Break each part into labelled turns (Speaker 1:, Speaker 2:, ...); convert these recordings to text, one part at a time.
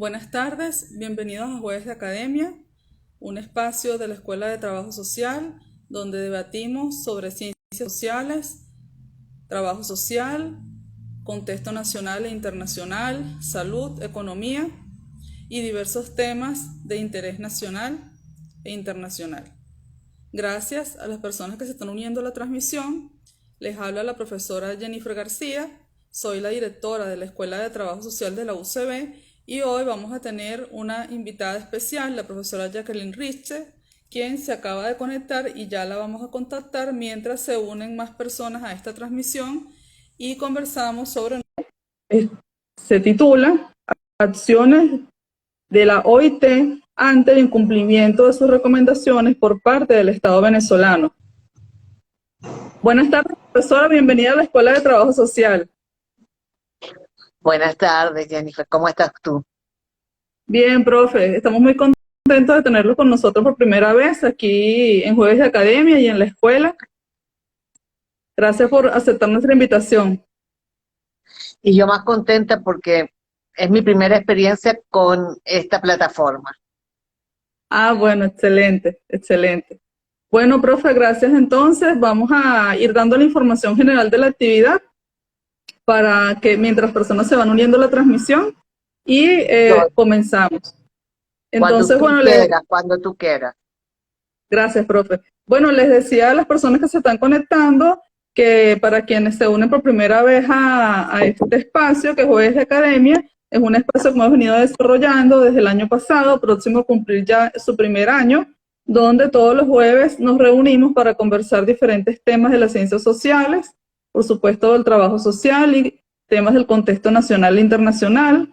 Speaker 1: Buenas tardes, bienvenidos a Jueves de Academia, un espacio de la Escuela de Trabajo Social donde debatimos sobre ciencias sociales, trabajo social, contexto nacional e internacional, salud, economía y diversos temas de interés nacional e internacional. Gracias a las personas que se están uniendo a la transmisión. Les habla la profesora Jennifer García, soy la directora de la Escuela de Trabajo Social de la UCB y hoy vamos a tener una invitada especial, la profesora Jacqueline Richter, quien se acaba de conectar y ya la vamos a contactar mientras se unen más personas a esta transmisión y conversamos sobre... Se titula Acciones de la OIT ante el incumplimiento de sus recomendaciones por parte del Estado venezolano. Buenas tardes, profesora, bienvenida a la Escuela de Trabajo Social.
Speaker 2: Buenas tardes, Jennifer. ¿Cómo estás tú?
Speaker 1: Bien, profe, estamos muy contentos de tenerlo con nosotros por primera vez aquí en Jueves de Academia y en la escuela. Gracias por aceptar nuestra invitación.
Speaker 2: Y yo más contenta porque es mi primera experiencia con esta plataforma.
Speaker 1: Ah, bueno, excelente, excelente. Bueno, profe, gracias. Entonces, vamos a ir dando la información general de la actividad para que mientras personas se van uniendo a la transmisión y
Speaker 2: Yo,
Speaker 1: comenzamos.
Speaker 2: cuando
Speaker 1: Entonces,
Speaker 2: tú
Speaker 1: bueno,
Speaker 2: quieras, cuando tú quieras.
Speaker 1: gracias, profe. Bueno, les decía a las personas que se están conectando que para quienes se unen por primera vez a este espacio, que es Jueves de Academia, es un espacio que hemos venido desarrollando desde el año pasado, próximo a cumplir ya su primer año, donde todos los jueves nos reunimos para conversar diferentes temas de las ciencias sociales, por supuesto del trabajo social y temas del contexto nacional e internacional.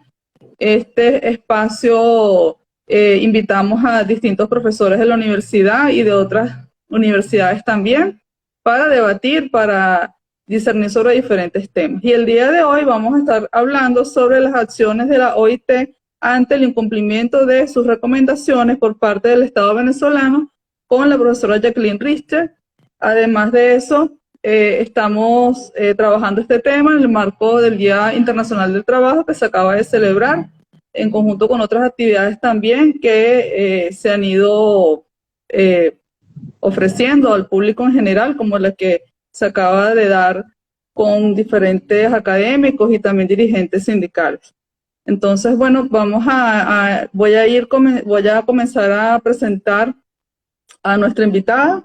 Speaker 1: Este espacio invitamos a distintos profesores de la universidad y de otras universidades también para debatir, para discernir sobre diferentes temas. Y el día de hoy vamos a estar hablando sobre las acciones de la OIT ante el incumplimiento de sus recomendaciones por parte del Estado venezolano con la profesora Jacqueline Richter. Además de eso, estamos trabajando este tema en el marco del Día Internacional del Trabajo que se acaba de celebrar, en conjunto con otras actividades también que se han ido eh, ofreciendo al público en general, como la que se acaba de dar con diferentes académicos y también dirigentes sindicales. Entonces, bueno, voy a comenzar a presentar a nuestra invitada.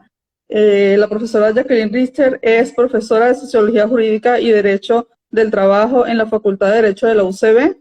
Speaker 1: La profesora Jacqueline Richter es profesora de Sociología Jurídica y Derecho del Trabajo en la Facultad de Derecho de la UCB.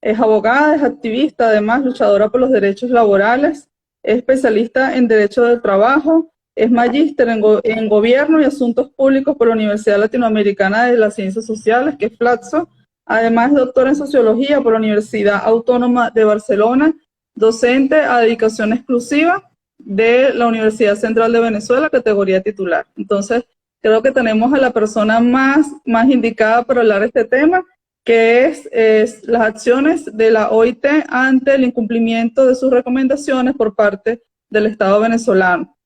Speaker 1: Es abogada, es activista, además luchadora por los derechos laborales, es especialista en Derecho del Trabajo, es magíster en Gobierno y Asuntos Públicos por la Universidad Latinoamericana de las Ciencias Sociales, que es FLACSO. Además, es doctora en Sociología por la Universidad Autónoma de Barcelona, docente a dedicación exclusiva de la Universidad Central de Venezuela, categoría titular. Entonces, creo que tenemos a la persona más indicada para hablar de este tema, que es las acciones de la OIT ante el incumplimiento de sus recomendaciones por parte del Estado venezolano.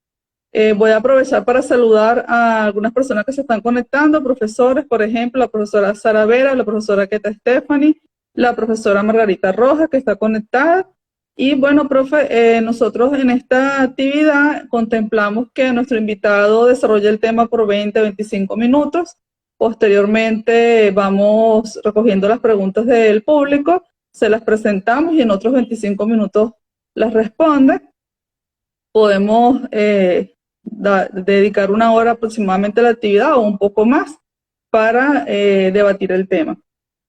Speaker 1: Voy a aprovechar para saludar a algunas personas que se están conectando, profesores, por ejemplo, la profesora Sara Vera, la profesora Keta Stephanie, la profesora Margarita Rojas, que está conectada. Y bueno, profe, nosotros en esta actividad contemplamos que nuestro invitado desarrolle el tema por 20-25 minutos. Posteriormente vamos recogiendo las preguntas del público, se las presentamos y en otros 25 minutos las responde. Podemos dedicar una hora aproximadamente a la actividad o un poco más para debatir el tema.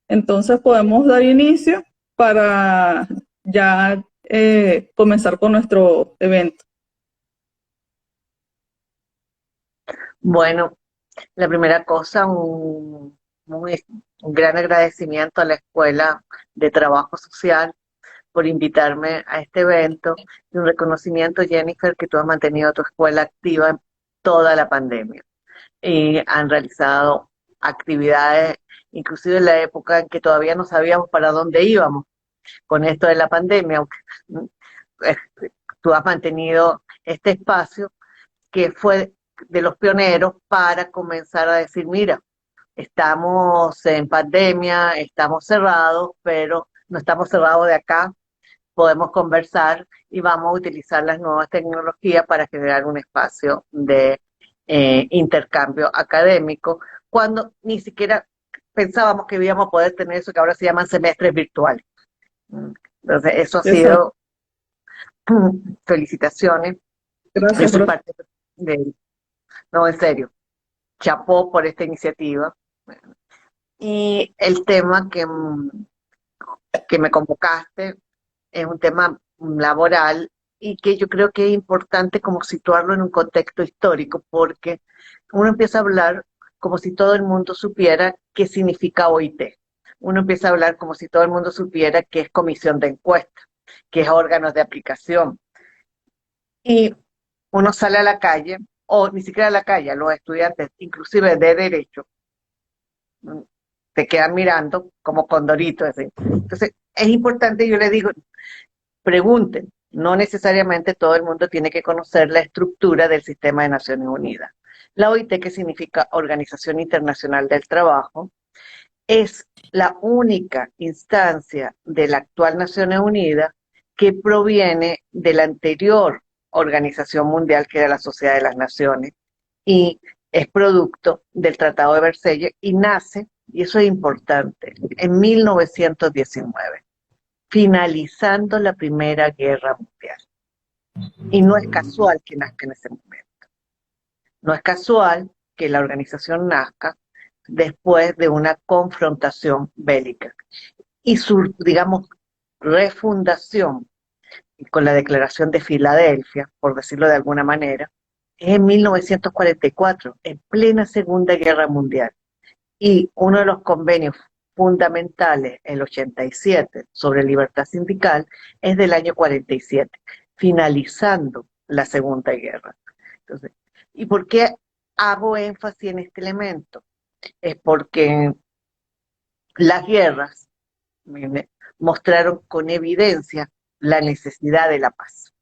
Speaker 1: Entonces podemos dar inicio para ya comenzar con nuestro evento.
Speaker 2: Bueno, la primera cosa, un gran agradecimiento a la Escuela de Trabajo Social por invitarme a este evento y un reconocimiento, Jennifer, que tú has mantenido tu escuela activa en toda la pandemia y han realizado actividades, inclusive en la época en que todavía no sabíamos para dónde íbamos con esto de la pandemia. eh, Tú has mantenido este espacio que fue de los pioneros para comenzar a decir, mira, estamos en pandemia, estamos cerrados, pero no estamos cerrados de acá podemos conversar y vamos a utilizar las nuevas tecnologías para generar un espacio de intercambio académico, cuando ni siquiera pensábamos que íbamos a poder tener eso que ahora se llaman semestres virtuales. Entonces, eso ha
Speaker 1: Exacto.
Speaker 2: sido, felicitaciones. Yo
Speaker 1: Gracias,
Speaker 2: soy
Speaker 1: profe.
Speaker 2: parte de, no, en serio, chapó por esta iniciativa. Y el tema que me convocaste es un tema laboral y que yo creo que es importante como situarlo en un contexto histórico, porque uno empieza a hablar como si todo el mundo supiera qué significa OIT. Uno empieza a hablar como si todo el mundo supiera qué es comisión de encuesta, qué es órganos de aplicación. Y uno sale a la calle, o ni siquiera a la calle, a los estudiantes, inclusive de derecho, te quedan mirando como condorito. Así. Entonces, es importante, yo le digo, pregunten, no necesariamente todo el mundo tiene que conocer la estructura del sistema de Naciones Unidas. La OIT, que significa Organización Internacional del Trabajo, es la única instancia de la actual Naciones Unidas que proviene de la anterior Organización Mundial, que era la Sociedad de las Naciones, y es producto del Tratado de Versalles y nace, y eso es importante, en 1919, finalizando la Primera Guerra Mundial. Y no es casual que nazca en ese momento. No es casual que la organización nazca después de una confrontación bélica. Y su, digamos, refundación con la Declaración de Filadelfia, por decirlo de alguna manera, es en 1944, en plena Segunda Guerra Mundial. Y uno de los convenios fundamentales, el 87, sobre libertad sindical, es del año 47, finalizando la Segunda Guerra. Entonces, ¿y por qué hago énfasis en este elemento? Es porque las guerras mostraron con evidencia la necesidad de la paz.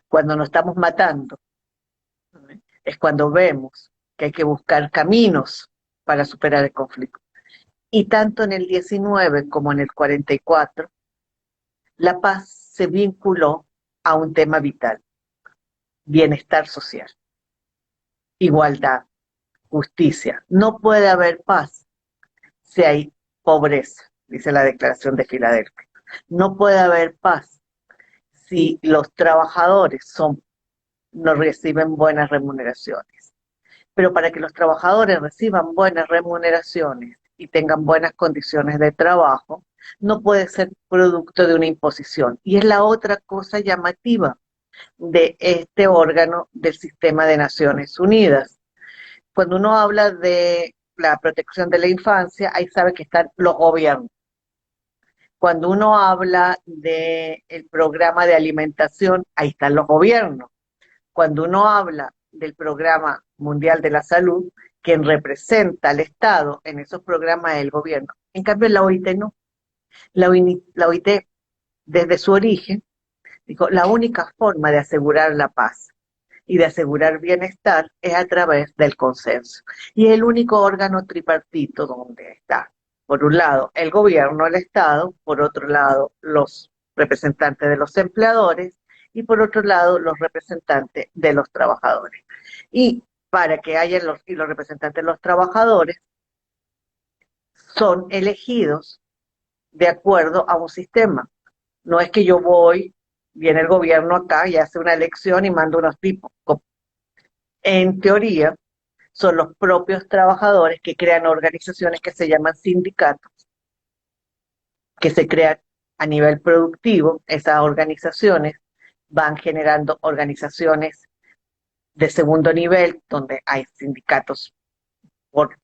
Speaker 2: Cuando nos estamos matando, es cuando vemos que hay que buscar caminos para superar el conflicto. Y tanto en el 19 como en el 44, la paz se vinculó a un tema vital: bienestar social, igualdad, justicia. No puede haber paz si hay pobreza, dice la Declaración de Filadelfia. No puede haber paz si los trabajadores no reciben buenas remuneraciones. Pero para que los trabajadores reciban buenas remuneraciones y tengan buenas condiciones de trabajo, no puede ser producto de una imposición. Y es la otra cosa llamativa de este órgano del sistema de Naciones Unidas. Cuando uno habla de la protección de la infancia, ahí sabe que están los gobiernos. Cuando uno habla del programa de alimentación, ahí están los gobiernos. Cuando uno habla del Programa Mundial de la Salud, quien representa al Estado en esos programas es el gobierno. En cambio, la OIT no. La OIT, desde su origen, dijo, la única forma de asegurar la paz y de asegurar bienestar es a través del consenso. Y es el único órgano tripartito donde está, por un lado, el gobierno, el Estado, por otro lado, los representantes de los empleadores y por otro lado, los representantes de los trabajadores. Y para que haya los representantes de los trabajadores, son elegidos de acuerdo a un sistema. No es que yo voy, viene el gobierno acá y hace una elección y manda unos tipos. En teoría, son los propios trabajadores que crean organizaciones que se llaman sindicatos, que se crean a nivel productivo. Esas organizaciones van generando organizaciones de segundo nivel, donde hay sindicatos por,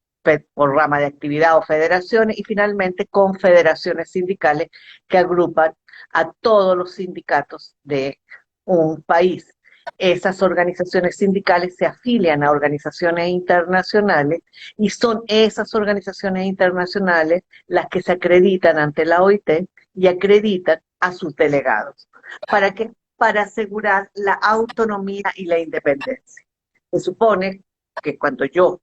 Speaker 2: por rama de actividad o federaciones, y finalmente confederaciones sindicales que agrupan a todos los sindicatos de un país. Esas organizaciones sindicales se afilian a organizaciones internacionales y son esas organizaciones internacionales las que se acreditan ante la OIT y acreditan a sus delegados. ¿Para qué? Para asegurar la autonomía y la independencia. Se supone que cuando yo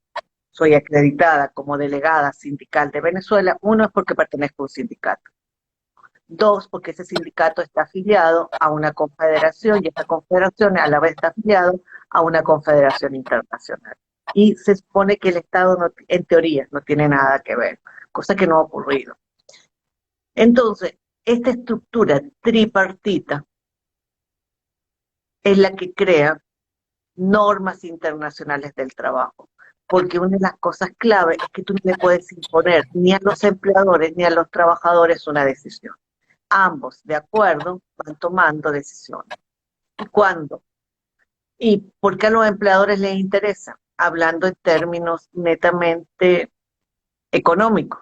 Speaker 2: soy acreditada como delegada sindical de Venezuela, uno es porque pertenezco a un sindicato. Dos, porque ese sindicato está afiliado a una confederación y esta confederación a la vez está afiliado a una confederación internacional. Y se supone que el Estado, no, en teoría, no tiene nada que ver, cosa que no ha ocurrido. Entonces, esta estructura tripartita es la que crea normas internacionales del trabajo, porque una de las cosas clave es que tú no le puedes imponer ni a los empleadores ni a los trabajadores una decisión. Ambos, de acuerdo, van tomando decisiones. ¿Y cuándo? ¿Y por qué a los empleadores les interesa? Hablando en términos netamente económicos.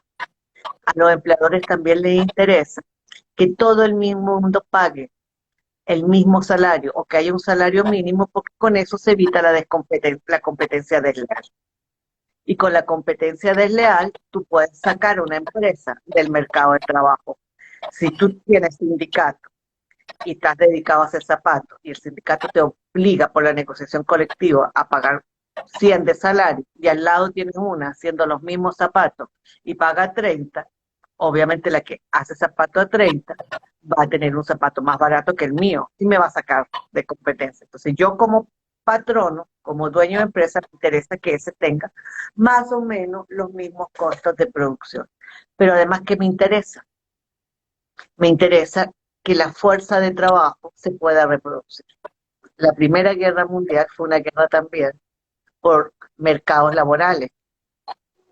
Speaker 2: A los empleadores también les interesa que todo el mismo mundo pague el mismo salario o que haya un salario mínimo, porque con eso se evita la competencia desleal. Y con la competencia desleal, tú puedes sacar a una empresa del mercado de trabajo. Si tú tienes sindicato y estás dedicado a hacer zapatos y el sindicato te obliga por la negociación colectiva a pagar 100 de salario y al lado tienes una haciendo los mismos zapatos y paga 30, obviamente la que hace zapato a 30 va a tener un zapato más barato que el mío y me va a sacar de competencia. Entonces yo como patrono, como dueño de empresa, me interesa que ese tenga más o menos los mismos costos de producción. Pero además, ¿qué me interesa? Me interesa que la fuerza de trabajo se pueda reproducir. La Primera Guerra Mundial fue una guerra también por mercados laborales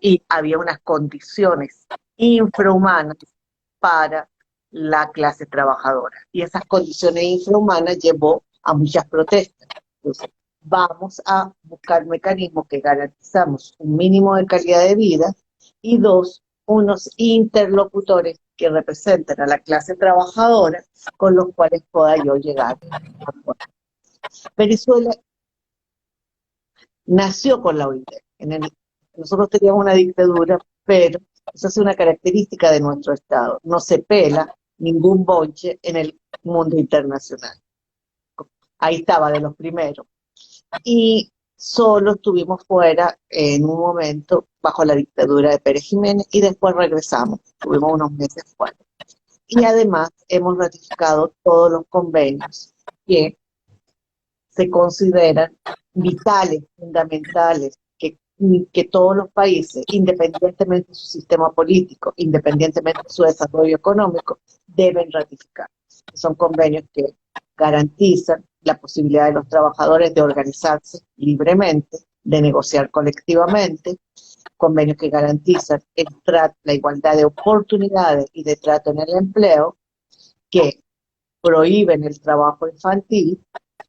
Speaker 2: y había unas condiciones infrahumanas para la clase trabajadora. Y esas condiciones infrahumanas llevó a muchas protestas. Entonces, vamos a buscar mecanismos que garantizamos un mínimo de calidad de vida y dos, unos interlocutores que representen a la clase trabajadora con los cuales pueda yo llegar a acuerdos. Venezuela nació con la OIT. Nosotros teníamos una dictadura, pero esa es una característica de nuestro Estado. No se pela ningún bonche en el mundo internacional. Ahí estaba de los primeros. Y solo estuvimos fuera en un momento bajo la dictadura de Pérez Jiménez y después regresamos. Tuvimos unos meses fuera. Y además hemos ratificado todos los convenios que se consideran vitales, fundamentales, que todos los países, independientemente de su sistema político, independientemente de su desarrollo económico, deben ratificar. Son convenios que garantizan la posibilidad de los trabajadores de organizarse libremente, de negociar colectivamente, convenios que garantizan la igualdad de oportunidades y de trato en el empleo, que prohíben el trabajo infantil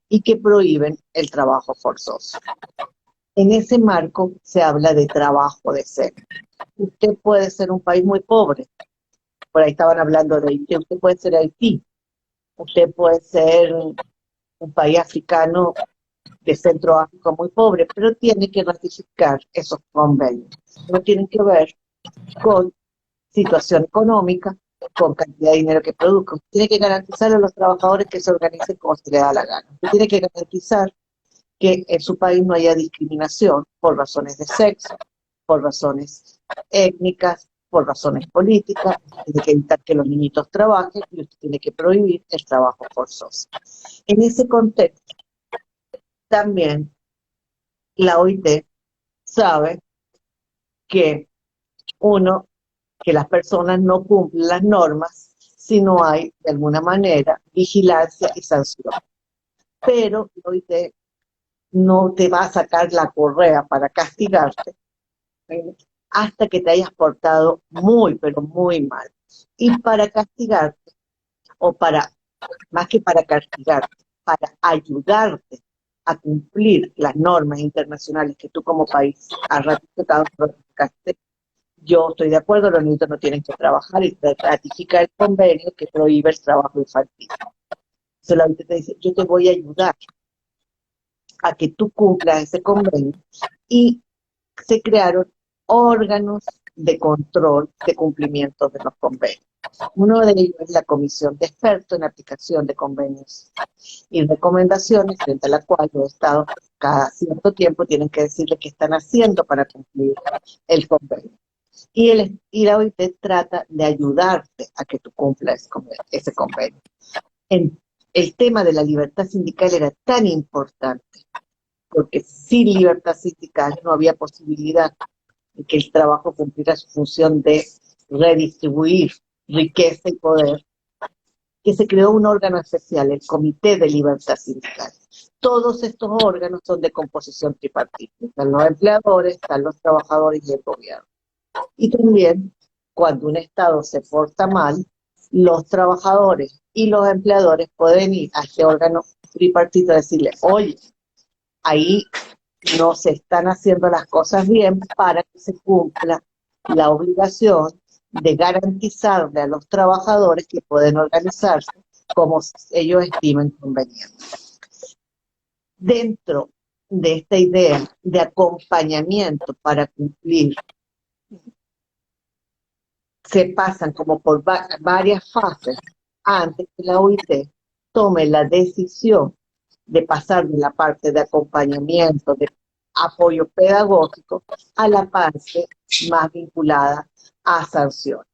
Speaker 2: y que prohíben el trabajo forzoso. En ese marco se habla de trabajo decente. Usted puede ser un país muy pobre, por ahí estaban hablando de Haití, usted puede ser Haití, usted puede ser un país africano de Centroáfrica muy pobre, pero tiene que ratificar esos convenios. No tienen que ver con situación económica, con cantidad de dinero que produzca. Usted tiene que garantizar a los trabajadores que se organicen como se les da la gana. Usted tiene que garantizar que en su país no haya discriminación por razones de sexo, por razones étnicas, por razones políticas. Tiene que evitar que los niñitos trabajen y usted tiene que prohibir el trabajo forzoso. En ese contexto, también la OIT sabe que que las personas no cumplen las normas si no hay, de alguna manera, vigilancia y sanción. Pero la OIT no te va a sacar la correa para castigarte hasta que te hayas portado muy, pero muy mal. Y para castigarte, más que para castigarte, para ayudarte a cumplir las normas internacionales que tú como país has ratificado, yo estoy de acuerdo, los niños no tienen que trabajar y ratifica el convenio que prohíbe el trabajo infantil. Solamente te dice, yo te voy a ayudar a que tú cumplas ese convenio, y se crearon órganos de control de cumplimiento de los convenios. Uno de ellos es la Comisión de Expertos en Aplicación de Convenios y Recomendaciones, frente a la cual los estados cada cierto tiempo tienen que decirle qué están haciendo para cumplir el convenio. Y la OIT trata de ayudarte a que tú cumplas ese convenio. El tema de la libertad sindical era tan importante, porque sin libertad sindical no había posibilidad de que el trabajo cumpliera su función de redistribuir riqueza y poder, que se creó un órgano especial, el Comité de Libertad Sindical. Todos estos órganos son de composición tripartita. Están los empleadores, están los trabajadores y el gobierno. Y también, cuando un Estado se porta mal, los trabajadores y los empleadores pueden ir a este órgano tripartito y decirle, oye, ahí no se están haciendo las cosas bien para que se cumpla la obligación de garantizarle a los trabajadores que pueden organizarse como ellos estimen conveniente. Dentro de esta idea de acompañamiento para cumplir, se pasan como por varias fases antes que la OIT tome la decisión de pasar de la parte de acompañamiento, de apoyo pedagógico, a la parte más vinculada a sanciones.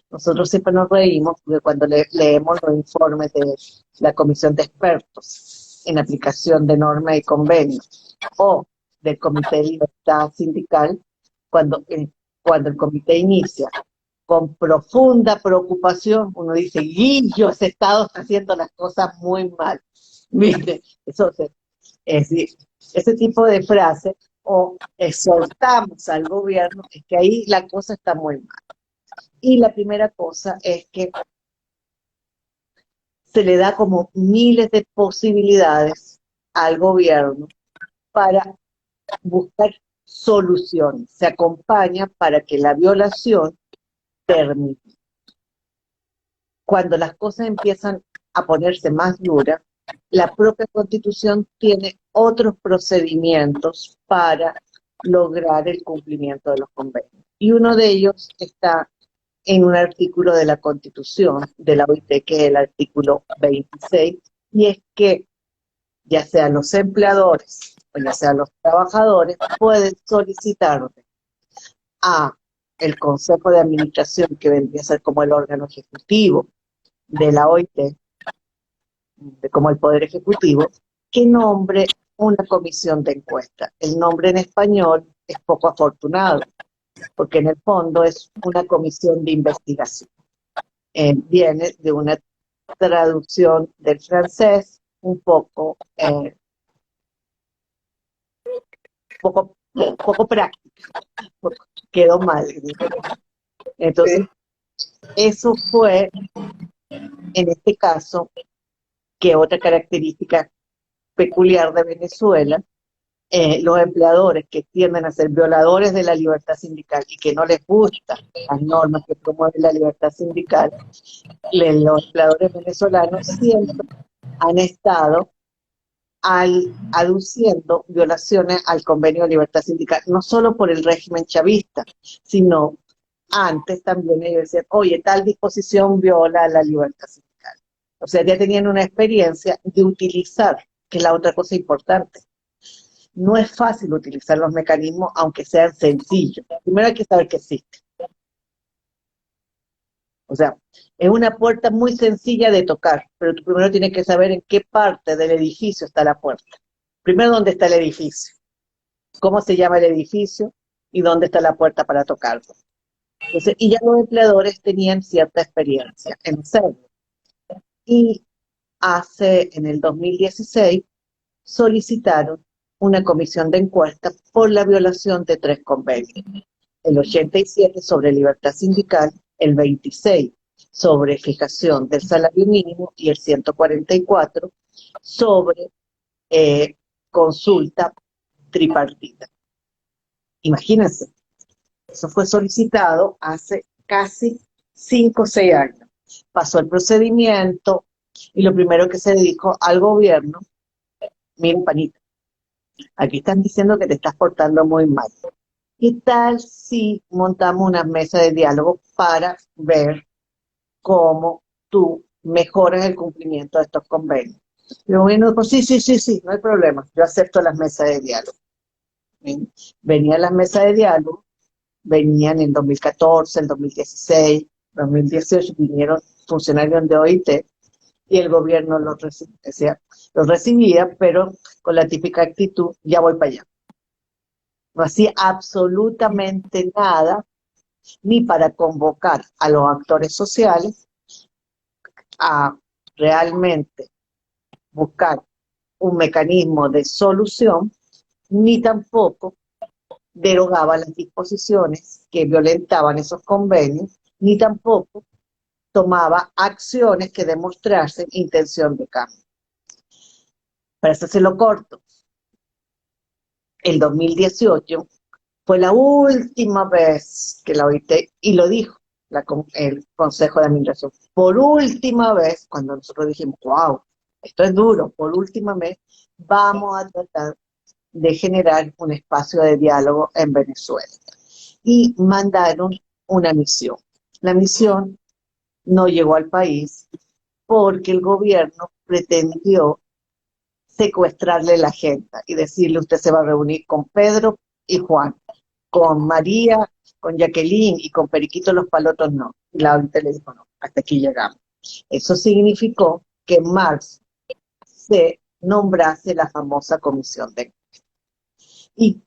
Speaker 2: Nosotros siempre nos reímos porque cuando leemos los informes de la Comisión de Expertos en aplicación de normas y convenios o del Comité de Libertad Sindical, cuando el comité inicia con profunda preocupación, uno dice, Guillo, ese Estado está haciendo las cosas muy mal. ¿Viste? Eso es decir, ese tipo de frase, o exhortamos al gobierno, es que ahí la cosa está muy mal. Y la primera cosa es que se le da como miles de posibilidades al gobierno para buscar soluciones. Se acompaña para que la violación termine. Cuando las cosas empiezan a ponerse más duras, la propia Constitución tiene otros procedimientos para lograr el cumplimiento de los convenios. Y uno de ellos está en un artículo de la Constitución de la OIT, que es el artículo 26, y es que ya sean los empleadores o ya sean los trabajadores, pueden solicitarle a el Consejo de Administración, que vendría a ser como el órgano ejecutivo de la OIT, como el Poder Ejecutivo, que nombre una comisión de encuesta. El nombre en español es poco afortunado, porque en el fondo es una comisión de investigación. Viene de una traducción del francés un poco práctica, quedó mal. Entonces, eso fue, en este caso, que otra característica peculiar de Venezuela, los empleadores que tienden a ser violadores de la libertad sindical y que no les gustan las normas que promueven la libertad sindical, los empleadores venezolanos siempre han estado aduciendo violaciones al convenio de libertad sindical, no solo por el régimen chavista, sino antes también ellos decían, oye, tal disposición viola la libertad sindical. O sea, ya tenían una experiencia de utilizar, que es la otra cosa importante. No es fácil utilizar los mecanismos, aunque sean sencillos. Primero hay que saber que existen. O sea, es una puerta muy sencilla de tocar, pero tú primero tienes que saber en qué parte del edificio está la puerta. Primero, ¿dónde está el edificio? ¿Cómo se llama el edificio? ¿Y dónde está la puerta para tocarlo? Entonces, y ya los empleadores tenían cierta experiencia en hacerlo. Y en el 2016, solicitaron una comisión de encuesta por la violación de 3 convenios. El 87 sobre libertad sindical, el 26 sobre fijación del salario mínimo y el 144 sobre consulta tripartita. Imagínense, eso fue solicitado hace casi 5 o 6 años. Pasó el procedimiento y lo primero que se dijo al gobierno, miren panita, aquí están diciendo que te estás portando muy mal. ¿Qué tal si montamos una mesa de diálogo para ver cómo tú mejoras el cumplimiento de estos convenios? Y el gobierno dijo, sí, no hay problema, yo acepto las mesas de diálogo. Venía a las mesas de diálogo venían en 2014, en 2016, 2018, vinieron funcionarios de OIT y el gobierno los recibía, pero con la típica actitud, ya voy para allá. No hacía absolutamente nada, ni para convocar a los actores sociales a realmente buscar un mecanismo de solución, ni tampoco derogaba las disposiciones que violentaban esos convenios, ni tampoco tomaba acciones que demostrasen intención de cambio. Para eso se lo corto. El 2018 fue la última vez que la OIT, y lo dijo el Consejo de Administración, por última vez, cuando nosotros dijimos, wow, esto es duro, por última vez, vamos a tratar de generar un espacio de diálogo en Venezuela. Y mandaron una misión. La misión no llegó al país porque el gobierno pretendió secuestrarle la agenda y decirle, usted se va a reunir con Pedro y Juan, con María, con Jacqueline y con Periquito los Palotos no. Y la OIT le dijo, no, hasta aquí llegamos. Eso significó que en marzo se nombrase la famosa comisión de... Y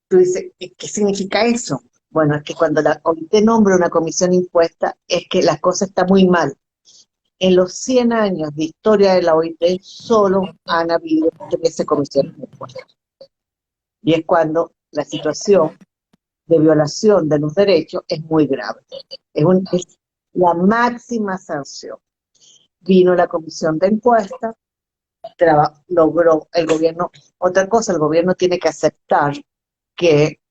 Speaker 2: tú dices, ¿qué significa eso? Bueno, es que cuando la OIT nombra una comisión impuesta es que la cosa está muy mal. En los 100 años de historia de la OIT solo han habido 13 comisiones impuestas. Y es cuando la situación de violación de los derechos es muy grave. Es la máxima sanción. Vino la comisión de encuesta, logró el gobierno, otra cosa, el gobierno tiene que aceptar que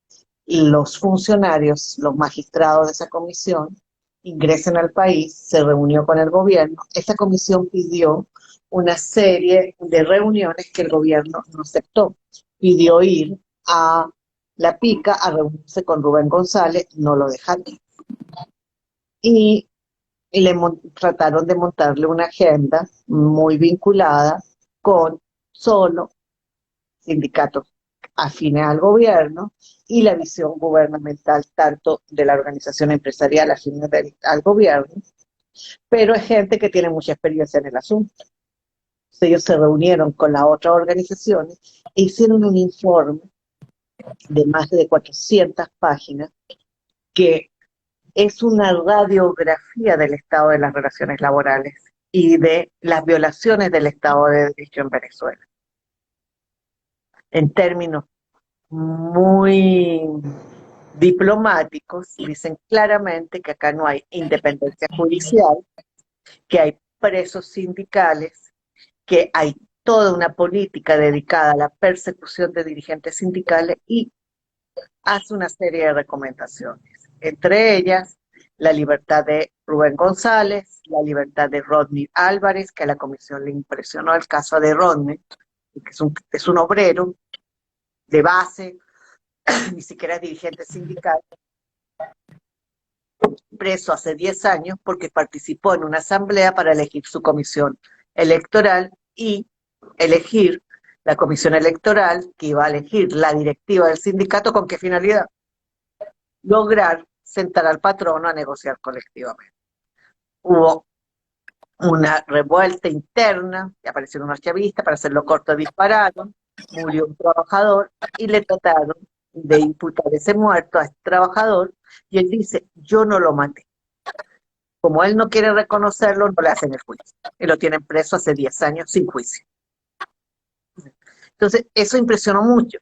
Speaker 2: los funcionarios, los magistrados de esa comisión, ingresen al país, se reunió con el gobierno. Esa comisión pidió una serie de reuniones que el gobierno no aceptó. Pidió ir a La Pica a reunirse con Rubén González, no lo dejaron. Y trataron de montarle una agenda muy vinculada con solo sindicatos afines al gobierno y la visión gubernamental tanto de la organización empresarial afines al gobierno, pero es gente que tiene mucha experiencia en el asunto. Entonces, ellos se reunieron con las otras organizaciones e hicieron un informe de más de 400 páginas que es una radiografía del estado de las relaciones laborales y de las violaciones del Estado de Derecho en Venezuela. En términos muy diplomáticos, dicen claramente que acá no hay independencia judicial, que hay presos sindicales, que hay toda una política dedicada a la persecución de dirigentes sindicales y hace una serie de recomendaciones, entre ellas la libertad de Rubén González, la libertad de Rodney Álvarez, que a la comisión le impresionó el caso de Rodney, que es un obrero de base, ni siquiera es dirigente sindical, preso hace 10 años porque participó en una asamblea para elegir su comisión electoral y elegir la comisión electoral que iba a elegir la directiva del sindicato. ¿Con qué finalidad? Lograr sentar al patrono a negociar colectivamente. Hubo una revuelta interna, y aparecieron unos chavistas, para hacerlo corto dispararon, murió un trabajador y le trataron de imputar ese muerto a este trabajador y él dice, yo no lo maté. Como él no quiere reconocerlo, no le hacen el juicio. Y lo tienen preso hace 10 años sin juicio. Entonces, eso impresionó mucho.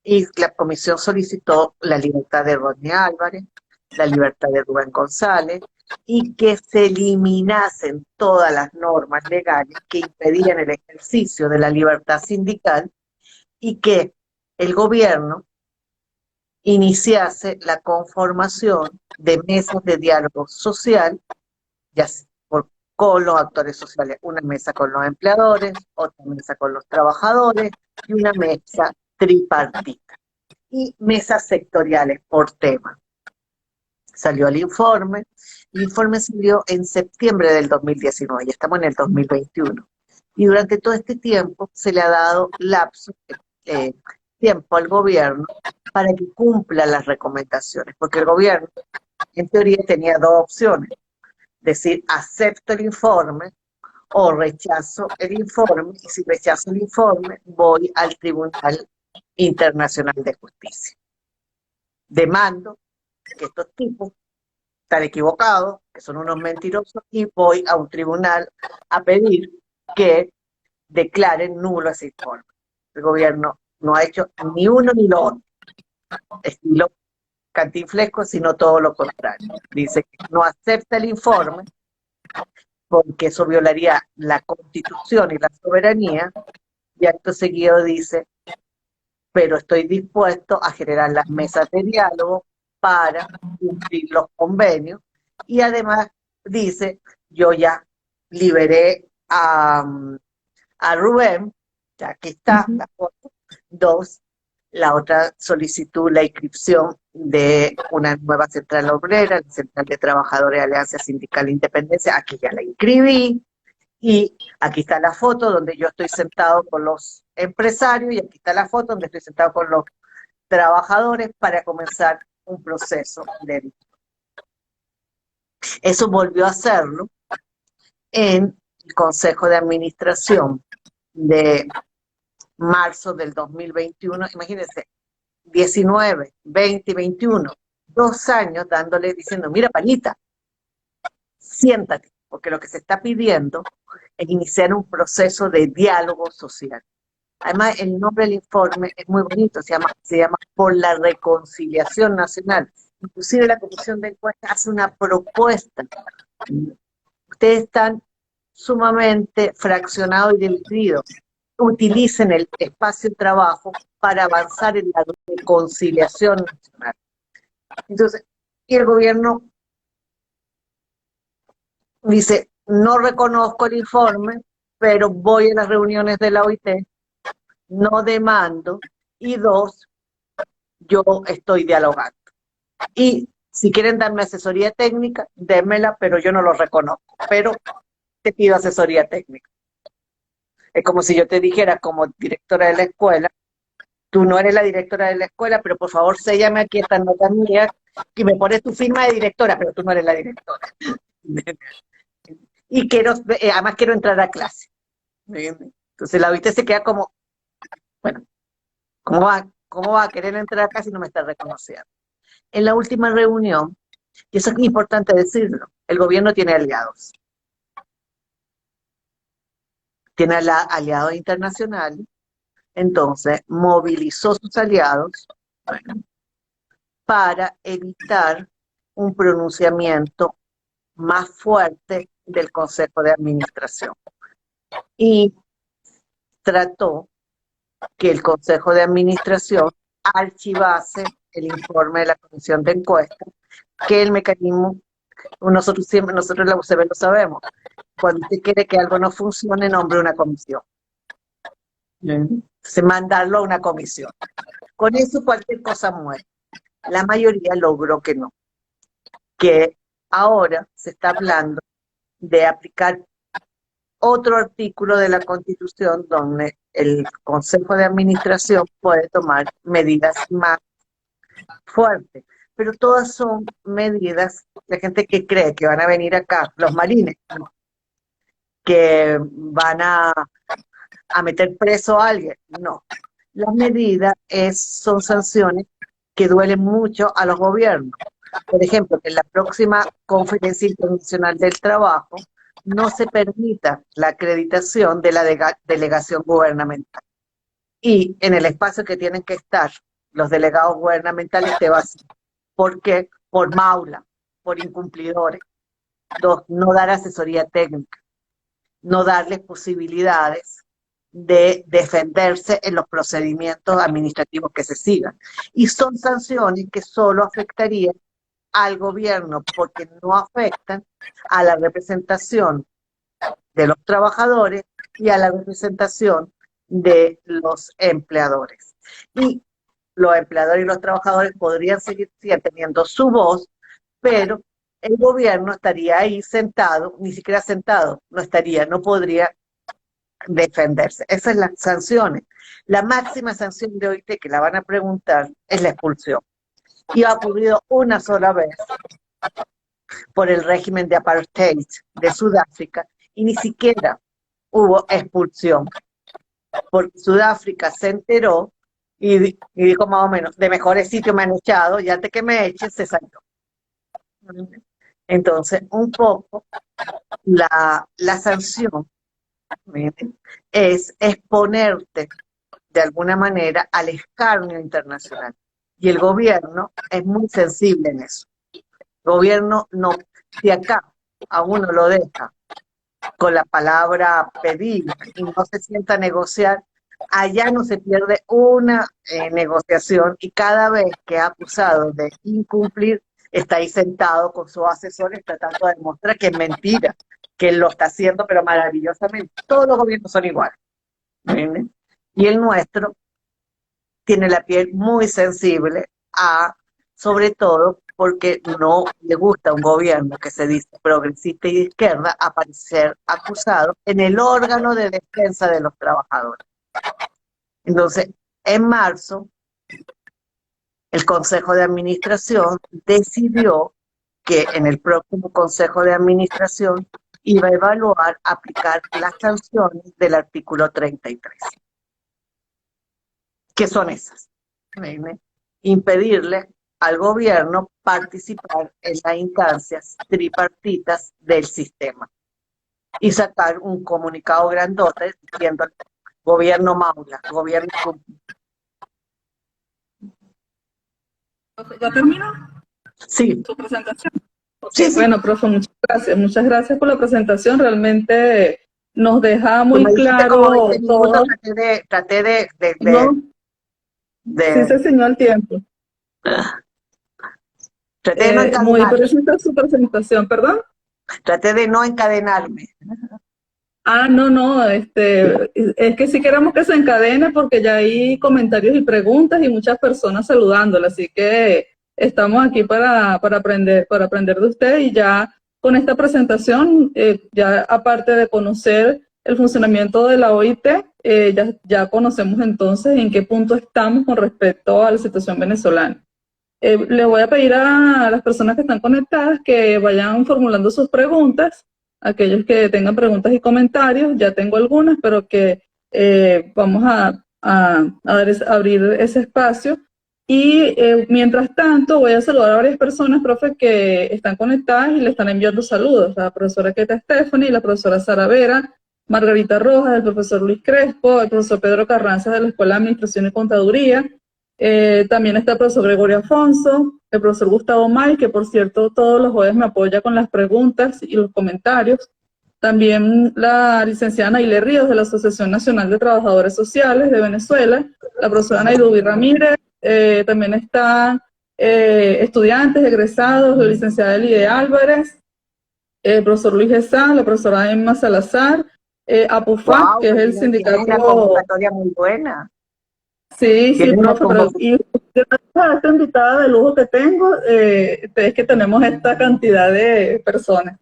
Speaker 2: Y la comisión solicitó la libertad de Rodney Álvarez, la libertad de Rubén González, y que se eliminasen todas las normas legales que impedían el ejercicio de la libertad sindical y que el gobierno iniciase la conformación de mesas de diálogo social, ya con los actores sociales, una mesa con los empleadores, otra mesa con los trabajadores y una mesa tripartita. Y mesas sectoriales por tema. Salió el informe salió en septiembre del 2019, y estamos en el 2021. Y durante todo este tiempo se le ha dado lapso, tiempo al gobierno para que cumpla las recomendaciones, porque el gobierno, en teoría, tenía dos opciones: decir, acepto el informe o rechazo el informe, y si rechazo el informe, voy al Tribunal Internacional de Justicia. Demando que estos tipos están equivocados, que son unos mentirosos, y voy a un tribunal a pedir que declaren nulo ese informe. El gobierno no ha hecho ni uno ni lo otro, estilo Cantinflesco, sino todo lo contrario. Dice que no acepta el informe porque eso violaría la Constitución y la soberanía, y acto seguido dice, pero estoy dispuesto a generar las mesas de diálogo para cumplir los convenios, y además dice, yo ya liberé a Rubén, ya aquí está la foto. Dos, la otra solicitud, la inscripción de una nueva central obrera, la Central de Trabajadores de Alianza Sindical de Independencia, aquí ya la inscribí, y aquí está la foto donde yo estoy sentado con los empresarios, y aquí está la foto donde estoy sentado con los trabajadores para comenzar un proceso de... Eso volvió a hacerlo en el Consejo de Administración de marzo del 2021, imagínense, 19, 20 y 21, 2 años dándole, diciendo, mira, Panita, siéntate, porque lo que se está pidiendo es iniciar un proceso de diálogo social. Además, el nombre del informe es muy bonito, se llama Por la Reconciliación Nacional. Inclusive la Comisión de Encuesta hace una propuesta. Ustedes están sumamente fraccionados y divididos. Utilicen el espacio de trabajo para avanzar en la reconciliación nacional. Entonces, y el gobierno dice, no reconozco el informe, pero voy a las reuniones de la OIT, no demando, y dos, yo estoy dialogando. Y si quieren darme asesoría técnica, démela, pero yo no lo reconozco, pero te pido asesoría técnica. Es como si yo te dijera, como directora de la escuela, tú no eres la directora de la escuela, pero por favor séllame aquí esta nota mía y me pones tu firma de directora, pero tú no eres la directora. Y quiero, además quiero entrar a clase. Entonces la OIT se queda como, bueno, ¿cómo va a querer entrar a clase si no me está reconociendo? En la última reunión, y eso es importante decirlo, el gobierno tiene aliados. Tiene aliados internacionales, entonces movilizó sus aliados, bueno, para evitar un pronunciamiento más fuerte del Consejo de Administración. Y trató que el Consejo de Administración archivase el informe de la Comisión de Encuesta, que el mecanismo, nosotros la UCB lo sabemos, cuando usted quiere que algo no funcione, nombre una comisión. Entonces, mandarlo a una comisión. Con eso cualquier cosa muere. La mayoría logró que no. Que ahora se está hablando de aplicar otro artículo de la Constitución donde el Consejo de Administración puede tomar medidas más fuertes. Pero todas son medidas de gente que cree que van a venir acá, los marines, ¿no? Que van a meter preso a alguien. No. Las medidas son sanciones que duelen mucho a los gobiernos. Por ejemplo, que en la próxima Conferencia Internacional del Trabajo no se permita la acreditación de la delegación gubernamental. Y en el espacio que tienen que estar los delegados gubernamentales te vacían. ¿Por qué? Por maula, por incumplidores. Dos, no dar asesoría técnica, no darles posibilidades de defenderse en los procedimientos administrativos que se sigan. Y son sanciones que solo afectarían al gobierno porque no afectan a la representación de los trabajadores y a la representación de los empleadores. Y los empleadores y los trabajadores podrían seguir teniendo su voz, pero el gobierno estaría ahí sentado, ni siquiera sentado, no podría defenderse. Esas son las sanciones. La máxima sanción de OIT que la van a preguntar es la expulsión. Y ha ocurrido una sola vez por el régimen de apartheid de Sudáfrica y ni siquiera hubo expulsión, porque Sudáfrica se enteró y dijo más o menos, de mejores sitios me han echado y antes que me echen se salió. Entonces, un poco la sanción, ¿miren?, es exponerte de alguna manera al escarnio internacional. Y el gobierno es muy sensible en eso. El gobierno no, si acá a uno lo deja con la palabra pedir y no se sienta a negociar, allá no se pierde una negociación y cada vez que ha acusado de incumplir, está ahí sentado con sus asesores tratando de demostrar que es mentira, que él lo está haciendo, pero maravillosamente. Todos los gobiernos son iguales, ¿entienden? Y el nuestro tiene la piel muy sensible sobre todo porque no le gusta a un gobierno que se dice progresista y de izquierda aparecer acusado en el órgano de defensa de los trabajadores. Entonces, en marzo, el Consejo de Administración decidió que en el próximo Consejo de Administración iba a evaluar aplicar las sanciones del artículo 33. ¿Qué son esas? Impedirle al gobierno participar en las instancias tripartitas del sistema y sacar un comunicado grandote diciendo gobierno maula, gobierno...
Speaker 1: ¿Ya terminó
Speaker 2: Sí,
Speaker 1: su presentación?
Speaker 2: sí, sí.
Speaker 1: Bueno, profe, muchas gracias. Muchas gracias por la presentación. Realmente nos deja
Speaker 2: Tú
Speaker 1: muy
Speaker 2: me dijiste como
Speaker 1: claro
Speaker 2: 20 minutos,
Speaker 1: todo.
Speaker 2: traté
Speaker 1: No, sí se
Speaker 2: de,
Speaker 1: enseñó el tiempo.
Speaker 2: traté de no
Speaker 1: Muy
Speaker 2: encadenar,
Speaker 1: interesante su presentación, ¿perdón?
Speaker 2: traté de no encadenarme.
Speaker 1: Ah, no, no, es que sí queremos que se encadene porque ya hay comentarios y preguntas y muchas personas saludándola, así que estamos aquí para aprender de usted y ya con esta presentación, ya aparte de conocer el funcionamiento de la OIT, ya conocemos entonces en qué punto estamos con respecto a la situación venezolana. Le voy a pedir a las personas que están conectadas que vayan formulando sus preguntas, aquellos que tengan preguntas y comentarios, ya tengo algunas, pero que vamos a abrir ese espacio. Y mientras tanto, voy a saludar a varias personas, profe, que están conectadas y le están enviando saludos. La profesora Keta Stephanie, la profesora Sara Vera, Margarita Rojas, el profesor Luis Crespo, el profesor Pedro Carranza de la Escuela de Administración y Contaduría. También está el profesor Gregorio Afonso, el profesor Gustavo May, que por cierto todos los jueves me apoya con las preguntas y los comentarios. También la licenciada Naile Ríos de la Asociación Nacional de Trabajadores Sociales de Venezuela, la profesora Nairubi Ramírez, también están estudiantes, egresados, la licenciada Elide Álvarez, el profesor Luis Gesán, la profesora Emma Salazar, APUFAC,
Speaker 2: Wow,
Speaker 1: que es el
Speaker 2: tiene una
Speaker 1: sindicato.
Speaker 2: convocatoria muy buena.
Speaker 1: Sí, sí,
Speaker 2: Tiene una
Speaker 1: profe, pero
Speaker 2: convocatoria.
Speaker 1: y gracias a esta invitada de lujo que tengo, es que tenemos esta cantidad de personas.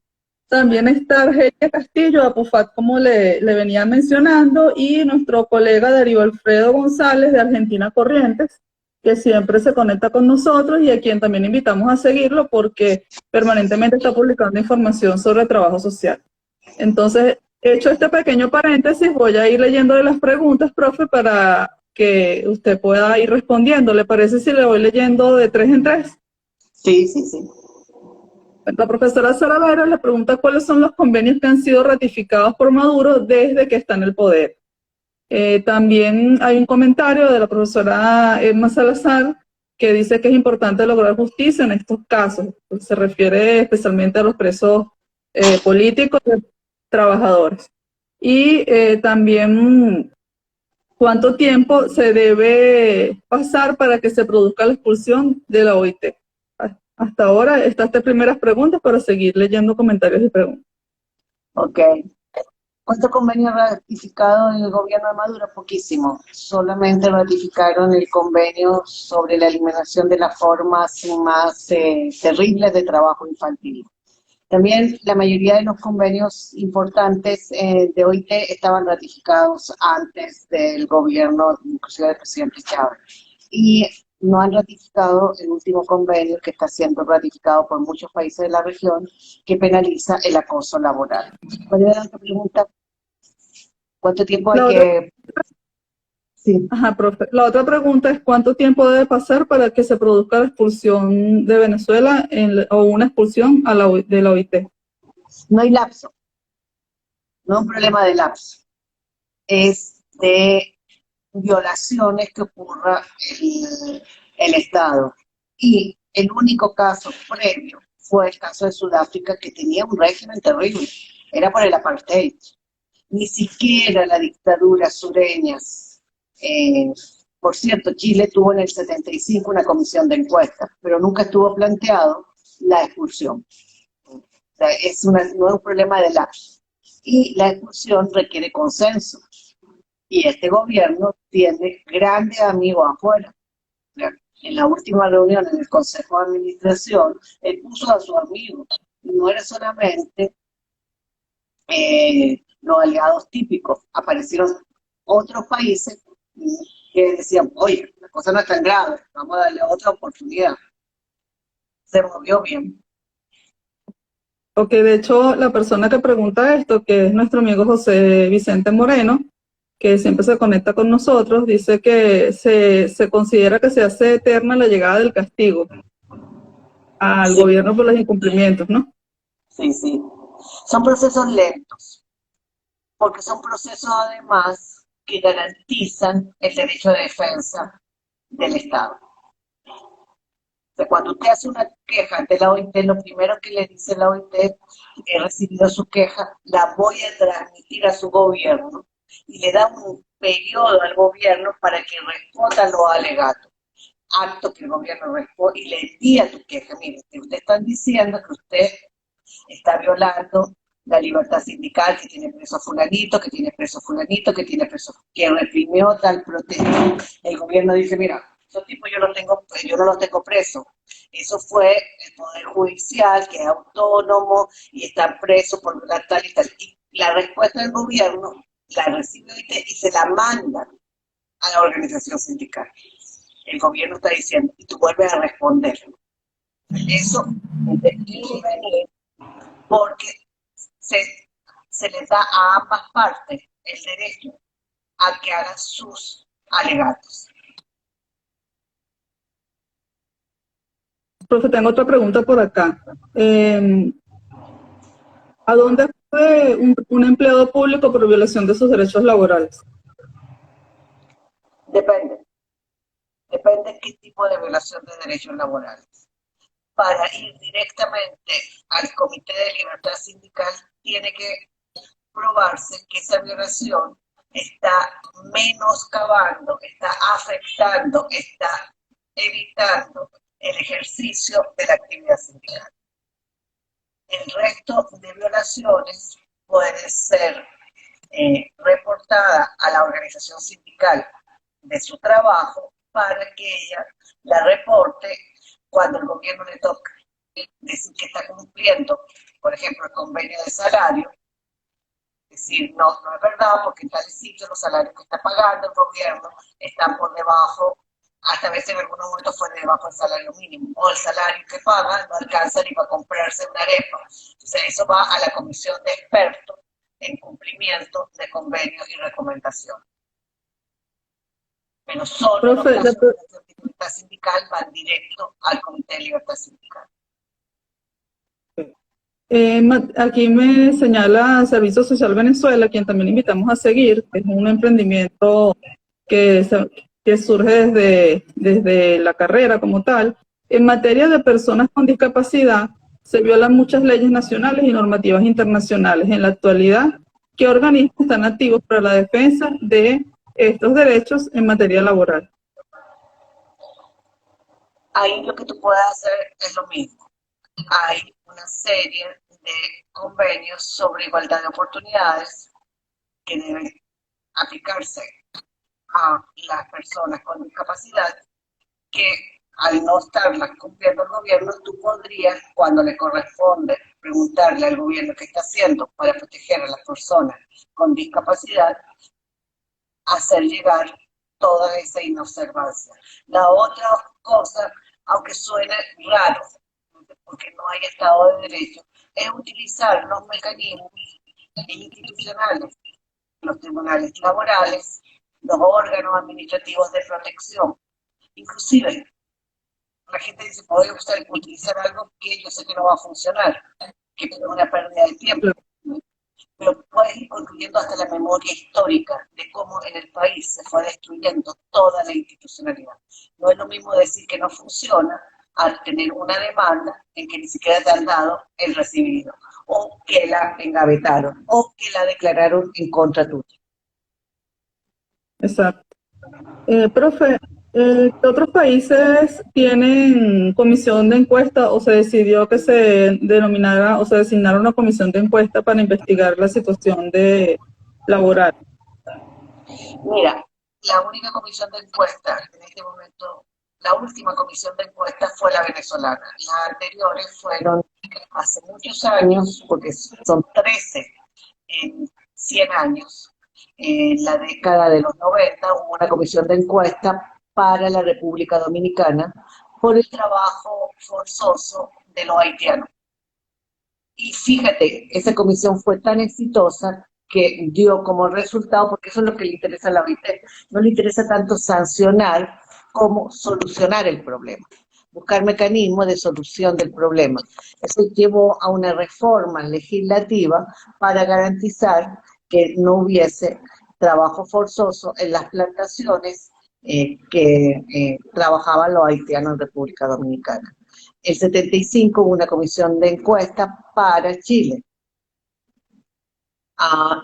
Speaker 1: También está Argelia Castillo, APUFAT, como le venía mencionando, y nuestro colega Darío Alfredo González de Argentina Corrientes, que siempre se conecta con nosotros y a quien también invitamos a seguirlo porque permanentemente está publicando información sobre trabajo social. Entonces, hecho este pequeño paréntesis, voy a ir leyéndole las preguntas, profe, para que usted pueda ir respondiendo. ¿Le parece si le voy leyendo de tres en tres?
Speaker 2: Sí, sí, sí.
Speaker 1: La profesora Sara Vera le pregunta cuáles son los convenios que han sido ratificados por Maduro desde que está en el poder. También hay un comentario de la profesora Emma Salazar que dice que es importante lograr justicia en estos casos. Se refiere especialmente a los presos políticos y trabajadores. Y también cuánto tiempo se debe pasar para que se produzca la expulsión de la OIT. Hasta ahora, estas tres primeras preguntas para seguir leyendo comentarios y preguntas.
Speaker 2: Ok. ¿Cuántos convenios ratificados en el gobierno de Maduro? Poquísimo. Solamente ratificaron el convenio sobre la eliminación de las formas más terribles de trabajo infantil.
Speaker 3: También la mayoría de los convenios importantes de OIT estaban ratificados antes del gobierno, inclusive del presidente Chávez. Y no han ratificado el último convenio que está siendo ratificado por muchos países de la región, que penaliza el acoso laboral. María, otra pregunta, ¿cuánto tiempo hay
Speaker 1: La otra,
Speaker 3: que...? Sí.
Speaker 1: ajá, profe. La otra pregunta es ¿cuánto tiempo debe pasar para que se produzca la expulsión de Venezuela o una expulsión de la OIT?
Speaker 3: No hay lapso, no es un problema de lapso, es de violaciones que ocurra el Estado. Y el único caso previo fue el caso de Sudáfrica, que tenía un régimen terrible, era por el apartheid. Ni siquiera la dictadura sureña. Por cierto, Chile tuvo en el 75 una comisión de encuestas, pero nunca estuvo planteado la expulsión. O sea, no es un problema de lapso. Y la expulsión requiere consenso. Y este gobierno tiene grandes amigos afuera. En la última reunión en el Consejo de Administración, él puso a sus amigos. Y no era solamente los aliados típicos, aparecieron otros países que decían, oye, la cosa no es tan grave, vamos a darle otra oportunidad. Se movió bien.
Speaker 1: Porque de hecho la persona que pregunta esto, que es nuestro amigo José Vicente Moreno, que siempre se conecta con nosotros, dice que se considera que se hace eterna la llegada del castigo al
Speaker 3: Sí,
Speaker 1: gobierno por los incumplimientos, ¿no?
Speaker 3: sí, sí. Son procesos lentos, porque son procesos además que garantizan el derecho de defensa del Estado. O sea, cuando usted hace una queja ante la OIT, lo primero que le dice la OIT, he recibido su queja, la voy a transmitir a su gobierno, y le da un periodo al gobierno para que responda a los alegatos. Acto que el gobierno responde y le envía tu queja. Mire, usted están diciendo que usted está violando la libertad sindical, que tiene preso fulanito, que tiene preso fulanito, que tiene preso, que reprimió tal protesta. El gobierno dice, mira, esos tipos yo no los tengo presos. Eso fue el Poder Judicial, que es autónomo y están presos por violar tal y tal. Y la respuesta del gobierno la recibe y se la mandan a la organización sindical. El gobierno está diciendo, y tú vuelves a responder. Eso es de intervenir porque se, se les da a ambas partes el derecho a que hagan sus alegatos.
Speaker 1: Profe, tengo otra pregunta por acá. ¿A dónde fue un empleado público por violación de sus derechos laborales?
Speaker 3: Depende de qué tipo de violación de derechos laborales. Para ir directamente al Comité de Libertad Sindical tiene que probarse que esa violación está menoscabando, está afectando, está evitando el ejercicio de la actividad sindical. El resto de violaciones puede ser reportada a la organización sindical de su trabajo para que ella la reporte cuando el gobierno le toca decir que está cumpliendo, por ejemplo, el convenio de salario, decir, no es verdad, porque en tal sitio los salarios que está pagando el gobierno están por debajo, hasta a veces en algunos momentos fue debajo del salario mínimo, o el salario que pagan no alcanza ni para comprarse una arepa. Entonces eso va a la comisión de expertos en cumplimiento de convenios y recomendaciones. Pero solo los
Speaker 1: Profe,
Speaker 3: casos de libertad sindical van directo al Comité de Libertad Sindical.
Speaker 1: aquí me señala Servicio Social Venezuela, quien también invitamos a seguir, que es un emprendimiento que, que surge desde la carrera como tal. En materia de personas con discapacidad, se violan muchas leyes nacionales y normativas internacionales. En la actualidad, ¿qué organismos están activos para la defensa de estos derechos en materia laboral?
Speaker 3: Ahí lo que tú puedes hacer es lo mismo. Hay una serie de convenios sobre igualdad de oportunidades que deben aplicarse a las personas con discapacidad, que al no estarlas cumpliendo el gobierno, tú podrías, cuando le corresponde preguntarle al gobierno qué está haciendo para proteger a las personas con discapacidad, hacer llegar toda esa inobservancia. La otra cosa, aunque suene raro, porque no hay Estado de Derecho, es utilizar los mecanismos institucionales, los tribunales laborales, los órganos administrativos de protección. Inclusive, la gente dice, puede utilizar algo que yo sé que no va a funcionar, que es una pérdida de tiempo, pero puedes ir construyendo hasta la memoria histórica de cómo en el país se fue destruyendo toda la institucionalidad. No es lo mismo decir que no funciona al tener una demanda en que ni siquiera te han dado el recibido, o que la engavetaron, o que la declararon en contra tuya.
Speaker 1: Exacto. Profe, ¿qué otros países tienen comisión de encuesta o se decidió que se denominara o se designara una comisión de encuesta para investigar la situación laboral?
Speaker 3: Mira, la única comisión de encuesta en este momento, la última comisión de encuesta fue la venezolana. Las anteriores fueron hace muchos años, porque son 13 en 100 años. En la década de los 90 hubo una comisión de encuesta para la República Dominicana por el trabajo forzoso de los haitianos. Y fíjate, esa comisión fue tan exitosa que dio como resultado, porque eso es lo que le interesa a la OIT, no le interesa tanto sancionar como solucionar el problema, buscar mecanismos de solución del problema. Eso llevó a una reforma legislativa para garantizar que no hubiese trabajo forzoso en las plantaciones que trabajaban los haitianos en República Dominicana. El 75 hubo una comisión de encuesta para Chile.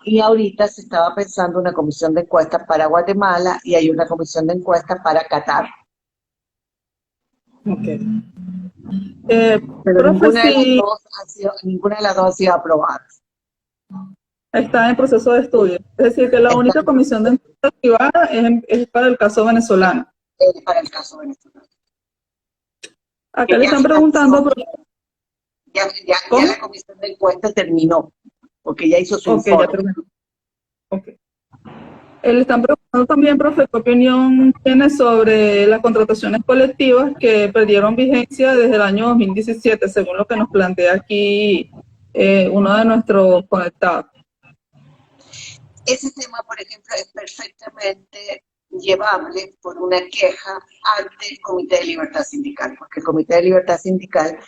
Speaker 3: Y ahorita se estaba pensando una comisión de encuesta para Guatemala y hay una comisión de encuesta para Qatar.
Speaker 1: Okay.
Speaker 3: Pero
Speaker 1: Profe,
Speaker 3: ninguna de las dos ha sido aprobada.
Speaker 1: está en proceso de estudio. Es decir, que la única comisión de encuesta activada es para el caso venezolano.
Speaker 3: Es para el caso venezolano.
Speaker 1: Acá le están preguntando...
Speaker 3: Ya la comisión de encuesta terminó, porque ya hizo su informe.
Speaker 1: Ya terminó. Okay. Le están preguntando también, profe, ¿qué opinión tiene sobre las contrataciones colectivas que perdieron vigencia desde el año 2017, según lo que nos plantea aquí uno de nuestros conectados?
Speaker 3: Ese tema, por ejemplo, es perfectamente llevable por una queja ante el Comité de Libertad Sindical, porque el Comité de Libertad Sindical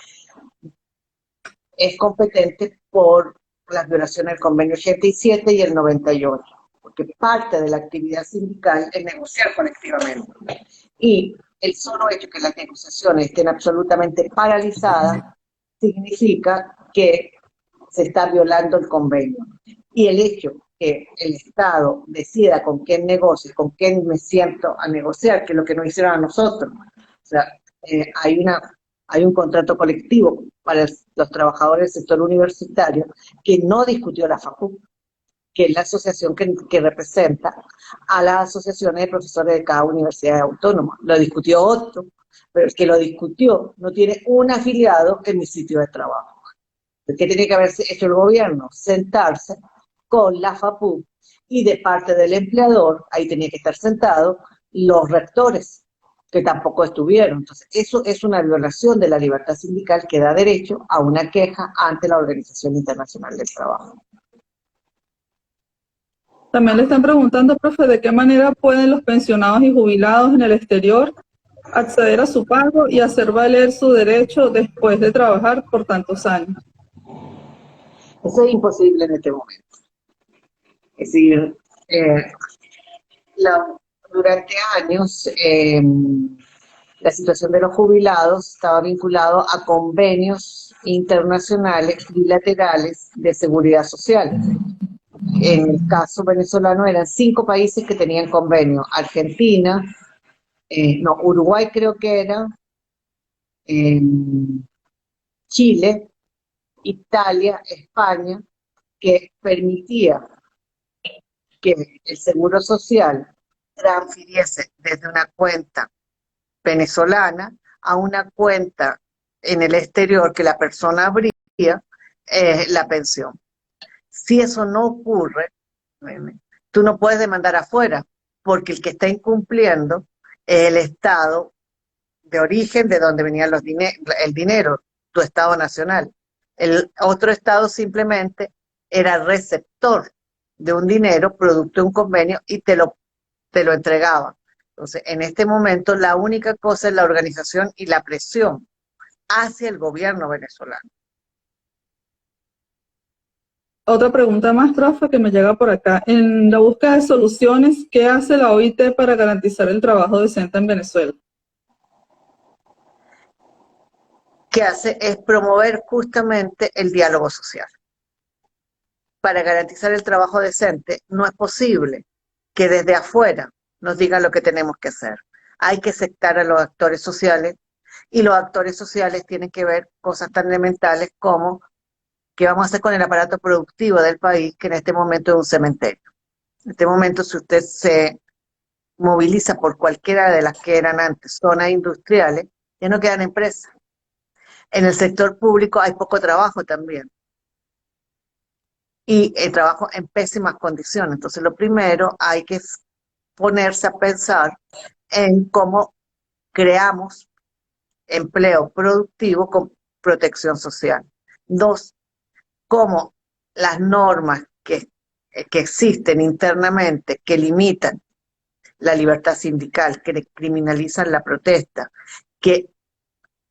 Speaker 3: es competente por las violaciones del convenio 87 y el 98, porque parte de la actividad sindical es negociar colectivamente. Y el solo hecho que las negociaciones estén absolutamente paralizadas significa que se está violando el convenio. Y el hecho que el Estado decida con quién negocie, con quién me siento a negociar, que es lo que nos hicieron a nosotros. O sea, hay un contrato colectivo para los trabajadores del sector universitario que no discutió la FAPU, que es la asociación que representa a las asociaciones de profesores de cada universidad autónoma. Lo discutió otro, pero el que lo discutió no tiene un afiliado en mi sitio de trabajo. ¿Qué tiene que haber hecho el gobierno? Sentarse con la FAPU y de parte del empleador, ahí tenía que estar sentado los rectores, que tampoco estuvieron. Entonces, eso es una violación de la libertad sindical que da derecho a una queja ante la Organización Internacional del Trabajo.
Speaker 1: También le están preguntando, profe, ¿de qué manera pueden los pensionados y jubilados en el exterior acceder a su pago y hacer valer su derecho después de trabajar por tantos años?
Speaker 3: Eso es imposible en este momento. Es decir, durante años la situación de los jubilados estaba vinculado a convenios internacionales bilaterales de seguridad social. En el caso venezolano eran 5 países que tenían convenio: Argentina, Uruguay creo que era, Chile, Italia, España, que permitía que el Seguro Social transfiriese desde una cuenta venezolana a una cuenta en el exterior que la persona abría
Speaker 2: la pensión. Si eso no ocurre, tú no puedes demandar afuera, porque el que está incumpliendo es el Estado de origen de donde venía el dinero, tu Estado nacional. El otro Estado simplemente era receptor de un dinero, producto de un convenio, y te lo entregaba. Entonces, en este momento, la única cosa es la organización y la presión hacia el gobierno venezolano.
Speaker 1: Otra pregunta más, profe, que me llega por acá. En la búsqueda de soluciones, ¿qué hace la OIT para garantizar el trabajo decente en Venezuela?
Speaker 2: Que hace es promover justamente el diálogo social. Para garantizar el trabajo decente, no es posible que desde afuera nos digan lo que tenemos que hacer. Hay que aceptar a los actores sociales, y los actores sociales tienen que ver cosas tan elementales como qué vamos a hacer con el aparato productivo del país, que en este momento es un cementerio. En este momento, si usted se moviliza por cualquiera de las que eran antes zonas industriales, ya no quedan empresas. En el sector público hay poco trabajo también, y el trabajo en pésimas condiciones. Entonces, lo primero, hay que ponerse a pensar en cómo creamos empleo productivo con protección social. Dos, cómo las normas que existen internamente, que limitan la libertad sindical, que criminalizan la protesta, que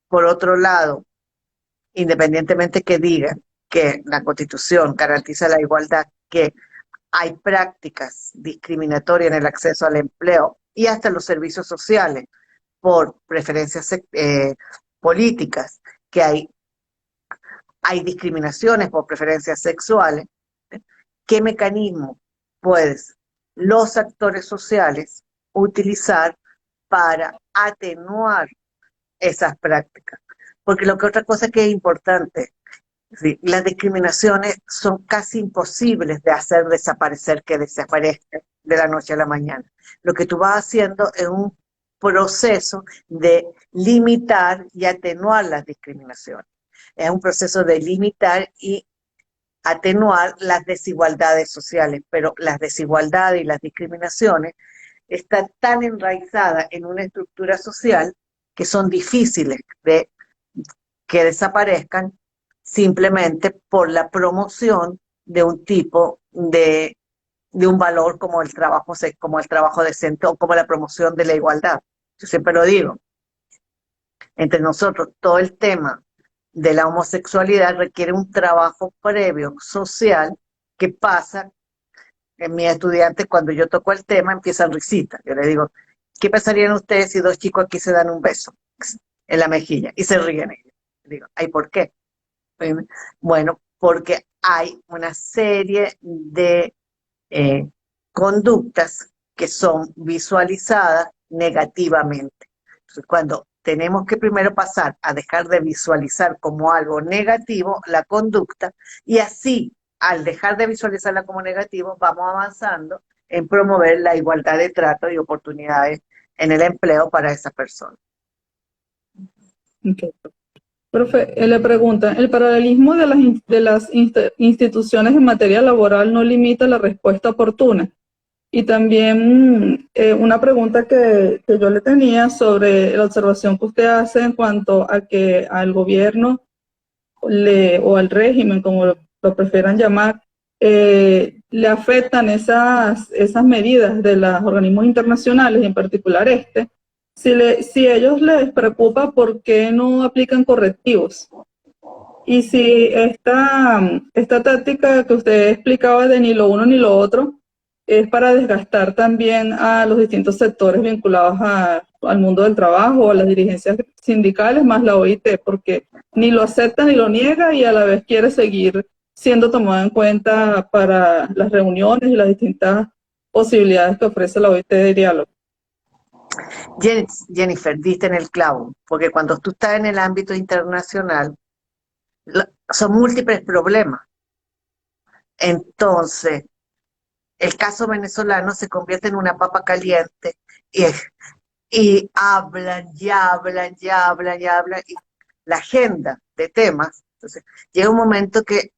Speaker 2: por otro lado, independientemente que digan que la Constitución garantiza la igualdad, que hay prácticas discriminatorias en el acceso al empleo y hasta los servicios sociales por preferencias políticas, que hay discriminaciones por preferencias sexuales. ¿Qué mecanismo pueden los actores sociales utilizar para atenuar esas prácticas? Porque lo que otra cosa que es importante, ¿sí? Las discriminaciones son casi imposibles de hacer desaparecer, que desaparezcan de la noche a la mañana. Lo que tú vas haciendo es un proceso de limitar y atenuar las discriminaciones. Es un proceso de limitar y atenuar las desigualdades sociales, pero las desigualdades y las discriminaciones están tan enraizadas en una estructura social que son difíciles de que desaparezcan simplemente por la promoción de un tipo de un valor como como el trabajo decente o como la promoción de la igualdad. Yo siempre lo digo, entre nosotros todo el tema de la homosexualidad requiere un trabajo previo social que pasa en mis estudiantes. Cuando yo toco el tema empiezan risitas. Yo les digo, ¿qué pensarían ustedes si dos chicos aquí se dan un beso en la mejilla y se ríen ellos? Digo, ¿ay, por qué? Bueno, porque hay una serie de conductas que son visualizadas negativamente. Entonces, cuando tenemos que primero pasar a dejar de visualizar como algo negativo la conducta, y así, al dejar de visualizarla como negativo, vamos avanzando en promover la igualdad de trato y oportunidades en el empleo para esas personas.
Speaker 1: Okay. Profe, le pregunta, ¿el paralelismo de las instituciones en materia laboral no limita la respuesta oportuna? Y también una pregunta que yo le tenía sobre la observación que usted hace en cuanto a que al gobierno o al régimen, como lo prefieran llamar, le afectan esas medidas de los organismos internacionales, y en particular si ellos les preocupa, ¿por qué no aplican correctivos? Y si esta táctica que usted explicaba de ni lo uno ni lo otro es para desgastar también a los distintos sectores vinculados al mundo del trabajo o a las dirigencias sindicales, más la OIT, porque ni lo acepta ni lo niega y a la vez quiere seguir siendo tomada en cuenta para las reuniones y las distintas posibilidades que ofrece la OIT de diálogo.
Speaker 2: Jennifer, diste en el clavo, porque cuando tú estás en el ámbito internacional, son múltiples problemas. Entonces, el caso venezolano se convierte en una papa caliente y hablan, y la agenda de temas Entonces, llega un momento que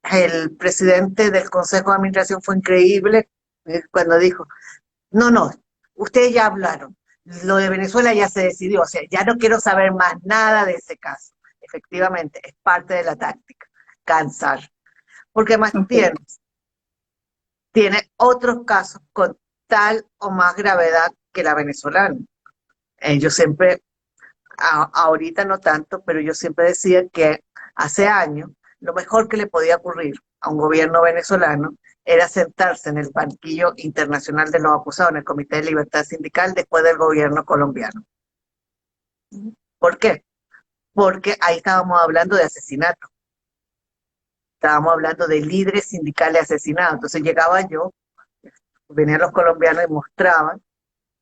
Speaker 2: el presidente del Consejo de Administración fue increíble cuando dijo, no, ustedes ya hablaron, lo de Venezuela ya se decidió, o sea, ya no quiero saber más nada de ese caso. Efectivamente, es parte de la táctica, cansar. Porque además
Speaker 1: Ok.
Speaker 2: tiene otros casos con tal o más gravedad que la venezolana. Yo siempre, ahorita no tanto, pero yo siempre decía que hace años lo mejor que le podía ocurrir a un gobierno venezolano era sentarse en el banquillo internacional de los acusados, en el Comité de Libertad Sindical, después del gobierno colombiano. ¿Por qué? Porque ahí estábamos hablando de asesinato, estábamos hablando de líderes sindicales asesinados. Entonces llegaba yo, venían los colombianos y mostraban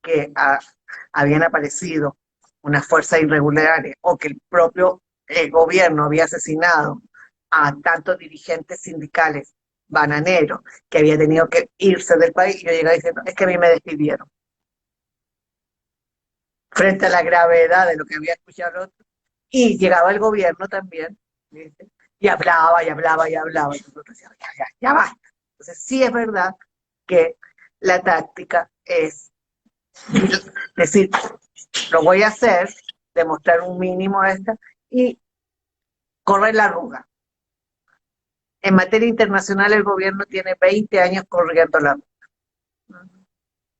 Speaker 2: que habían aparecido unas fuerzas irregulares o que el propio gobierno había asesinado a tantos dirigentes sindicales bananeros que había tenido que irse del país, y yo llegaba diciendo, es que a mí me despidieron. Frente a la gravedad de lo que había escuchado el otro, y llegaba el gobierno también, ¿viste? Y hablaba, y hablaba, y hablaba, y nosotros decíamos, ya basta. Entonces sí es verdad que la táctica es decir, lo voy a hacer, demostrar un mínimo de esta, y correr la arruga. En materia internacional el gobierno tiene 20 años corriendo la arruga.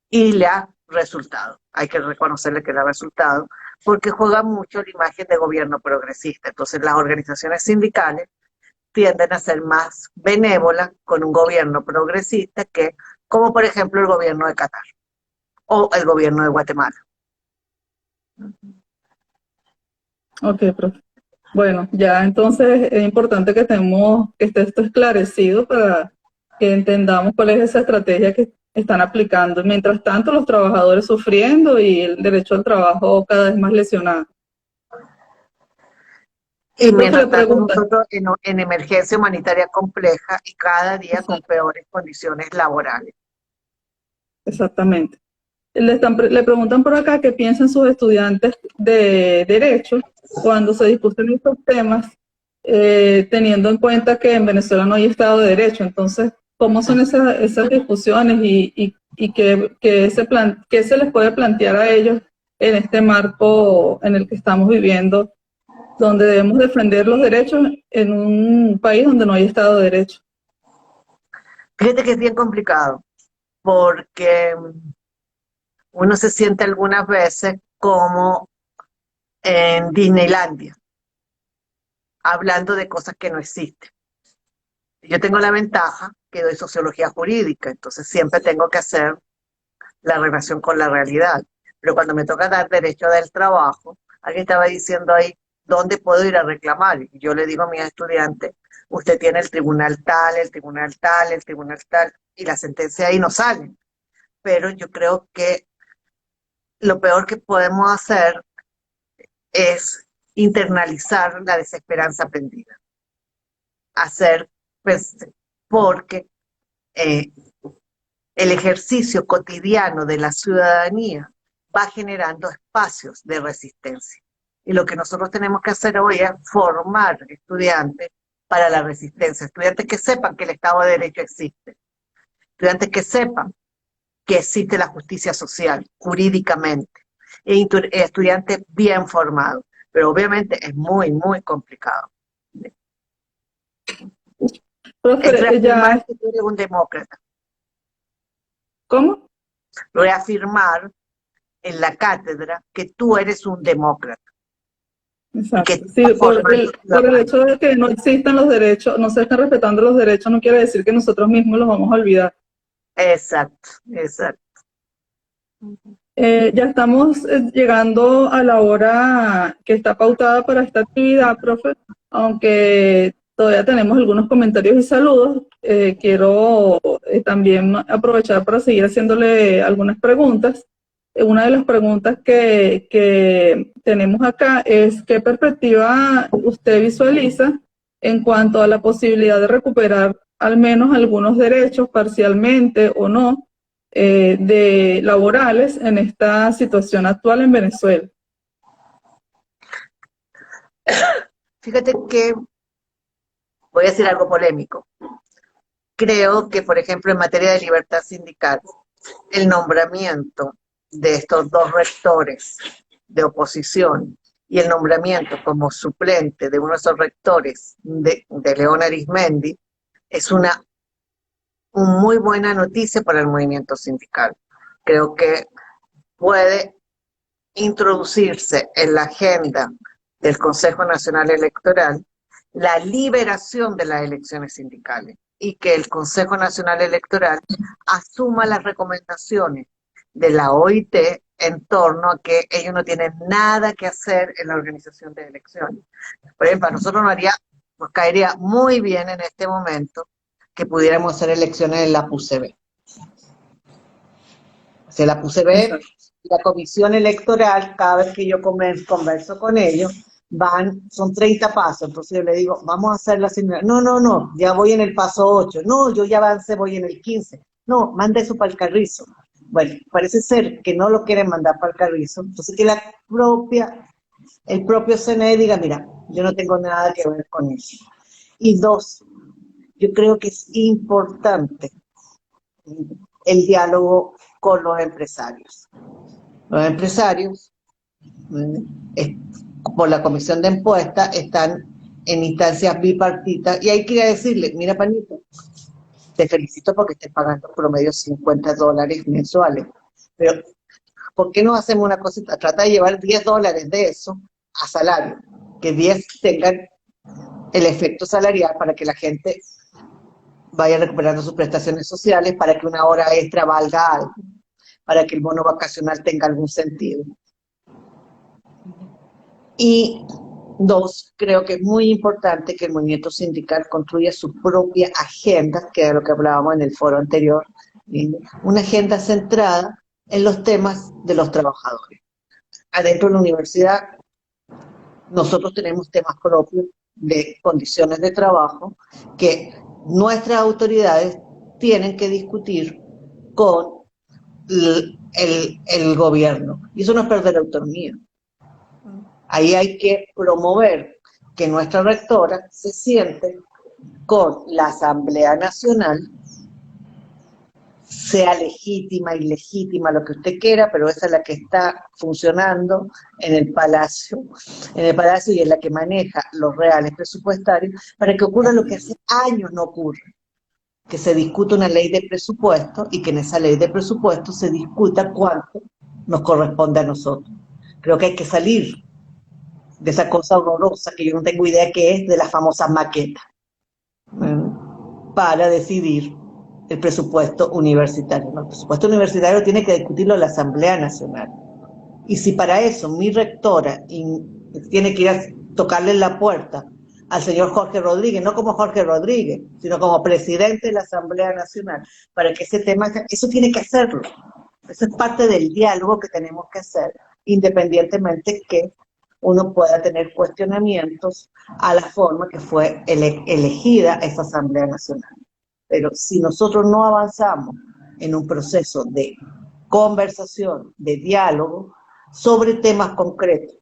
Speaker 2: Y le ha resultado. Hay que reconocerle que le ha resultado, porque juega mucho la imagen de gobierno progresista. Entonces las organizaciones sindicales tienden a ser más benévolas con un gobierno progresista que, como por ejemplo el gobierno de Qatar o el gobierno de Guatemala.
Speaker 1: Ok, profe. Bueno, ya entonces es importante que que esté esto esclarecido para que entendamos cuál es esa estrategia que están aplicando. Mientras tanto, los trabajadores sufriendo y el derecho al trabajo cada vez más lesionado.
Speaker 2: Y
Speaker 1: Profe, le
Speaker 2: mientras tanto
Speaker 1: pregunta,
Speaker 2: nosotros en emergencia humanitaria compleja y cada día con peores condiciones laborales.
Speaker 1: exactamente. Le preguntan por acá qué piensan sus estudiantes de Derecho cuando se discuten estos temas, teniendo en cuenta que en Venezuela no hay Estado de Derecho. Entonces, ¿cómo son esas discusiones y qué se les puede plantear a ellos en este marco en el que estamos viviendo, donde debemos defender los derechos en un país donde no hay Estado de Derecho?
Speaker 2: Fíjate que es bien complicado, porque uno se siente algunas veces como en Disneylandia, hablando de cosas que no existen. Yo tengo la ventaja que doy sociología jurídica, entonces siempre tengo que hacer la relación con la realidad. Pero cuando me toca dar derecho del trabajo, alguien estaba diciendo ahí, ¿dónde puedo ir a reclamar? Y yo le digo a mis estudiantes, usted tiene el tribunal tal, el tribunal tal, el tribunal tal, y la sentencia ahí no sale. Pero yo creo que lo peor que podemos hacer es internalizar la desesperanza aprendida. Hacer, pues, porque eh, el ejercicio cotidiano de la ciudadanía va generando espacios de resistencia. Y lo que nosotros tenemos que hacer hoy es formar estudiantes para la resistencia, estudiantes que sepan que el Estado de Derecho existe, estudiantes que sepan que existe la justicia social jurídicamente, estudiantes bien formados, pero obviamente es muy, muy complicado. Es
Speaker 1: Profe,
Speaker 2: reafirmar que tú eres un demócrata,
Speaker 1: ¿cómo?
Speaker 2: reafirmar en la cátedra que tú eres un demócrata y que
Speaker 1: Exacto.
Speaker 2: tú
Speaker 1: Sí,
Speaker 2: estás formando
Speaker 1: por el
Speaker 2: ciudadanos.
Speaker 1: hecho de que no existan los derechos, no se están respetando los derechos, no quiere decir que nosotros mismos los vamos a olvidar.
Speaker 2: Exacto, exacto.
Speaker 1: Ya estamos llegando a la hora que está pautada para esta actividad, profe, aunque todavía tenemos algunos comentarios y saludos. Quiero también aprovechar para seguir haciéndole algunas preguntas. Una de las preguntas que tenemos acá es ¿qué perspectiva usted visualiza en cuanto a la posibilidad de recuperar al menos algunos derechos parcialmente o no de laborales en esta situación actual en Venezuela?
Speaker 2: Fíjate que voy a decir algo polémico. Creo que, por ejemplo, en materia de libertad sindical, el nombramiento de estos dos rectores de oposición y el nombramiento como suplente de uno de esos rectores de León Arizmendi es una muy buena noticia para el movimiento sindical. Creo que puede introducirse en la agenda del Consejo Nacional Electoral la liberación de las elecciones sindicales y que el Consejo Nacional Electoral asuma las recomendaciones de la OIT en torno a que ellos no tienen nada que hacer en la organización de elecciones. Por ejemplo, a nosotros nos caería muy bien en este momento que pudiéramos hacer elecciones en la PUCB. O sea, la PUCB, la comisión electoral, cada vez que yo converso con ellos, son 30 pasos, entonces yo le digo, vamos a hacer la simulación. No, ya voy en el paso 8, no, yo ya avancé, voy en el 15, no, manda eso para el Carrizo. Bueno, parece ser que no lo quieren mandar para el Carrizo, entonces que el propio CNE diga, mira, yo no tengo nada que ver con eso. Y dos, yo creo que es importante el diálogo con los empresarios. Los empresarios, por la comisión de impuestas, están en instancias bipartitas y hay que ir a decirle, mira Panito, te felicito porque estés pagando promedio $50 mensuales, pero ¿por qué no hacemos una cosita? Trata de llevar $10 de eso a salario, que 10 tengan el efecto salarial para que la gente vaya recuperando sus prestaciones sociales, para que una hora extra valga algo, para que el bono vacacional tenga algún sentido. Y dos, creo que es muy importante que el movimiento sindical construya su propia agenda, que es lo que hablábamos en el foro anterior, una agenda centrada en los temas de los trabajadores. Adentro de la universidad, nosotros tenemos temas propios de condiciones de trabajo que nuestras autoridades tienen que discutir con el gobierno. Y eso no es perder autonomía. Ahí hay que promover que nuestra rectora se siente con la Asamblea Nacional, sea legítima, ilegítima, lo que usted quiera, pero esa es la que está funcionando en el Palacio y es la que maneja los reales presupuestarios, para que ocurra lo que hace años no ocurre, que se discute una ley de presupuesto y que en esa ley de presupuesto se discuta cuánto nos corresponde a nosotros. Creo que hay que salir de esa cosa horrorosa que yo no tengo idea qué es, de las famosas maquetas, para decidir el presupuesto universitario. El presupuesto universitario tiene que discutirlo la Asamblea Nacional. Y si para eso mi rectora tiene que ir a tocarle en la puerta al señor Jorge Rodríguez, no como Jorge Rodríguez, sino como presidente de la Asamblea Nacional, para que ese tema, eso tiene que hacerlo. Eso es parte del diálogo que tenemos que hacer, independientemente que uno pueda tener cuestionamientos a la forma que fue elegida esa Asamblea Nacional. Pero si nosotros no avanzamos en un proceso de conversación, de diálogo, sobre temas concretos,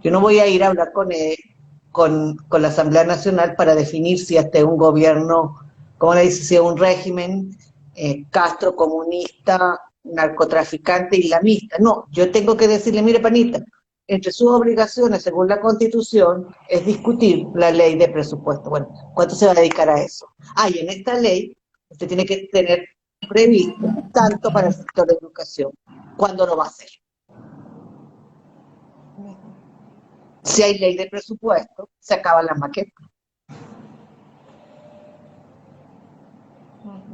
Speaker 2: yo no voy a ir a hablar con la Asamblea Nacional para definir si este es un gobierno, ¿cómo le dice? Si es un régimen Castro comunista, narcotraficante, islamista. No, yo tengo que decirle, mire Panita, entre sus obligaciones, según la Constitución, es discutir la ley de presupuesto. Bueno, ¿cuánto se va a dedicar a eso? Y en esta ley, usted tiene que tener previsto tanto para el sector de educación. ¿Cuándo lo va a hacer? Si hay ley de presupuesto, se acaban las maquetas.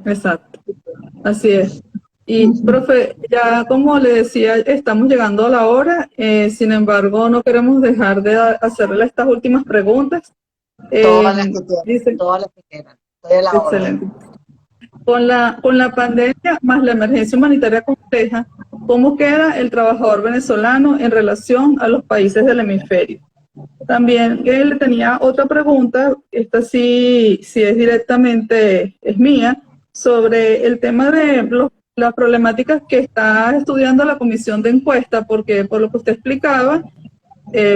Speaker 1: Exacto, así es. Y, profe, ya como le decía, estamos llegando a la hora, sin embargo, no queremos dejar de hacerle estas últimas preguntas.
Speaker 2: Todas las que quieran, todas las que quieran. Estoy a la
Speaker 1: Excelente.
Speaker 2: orden.
Speaker 1: Con la pandemia más la emergencia humanitaria compleja, ¿cómo queda el trabajador venezolano en relación a los países del hemisferio? También él tenía otra pregunta, esta sí es directamente, es mía, sobre el tema de las problemáticas que está estudiando la comisión de encuesta, porque por lo que usted explicaba,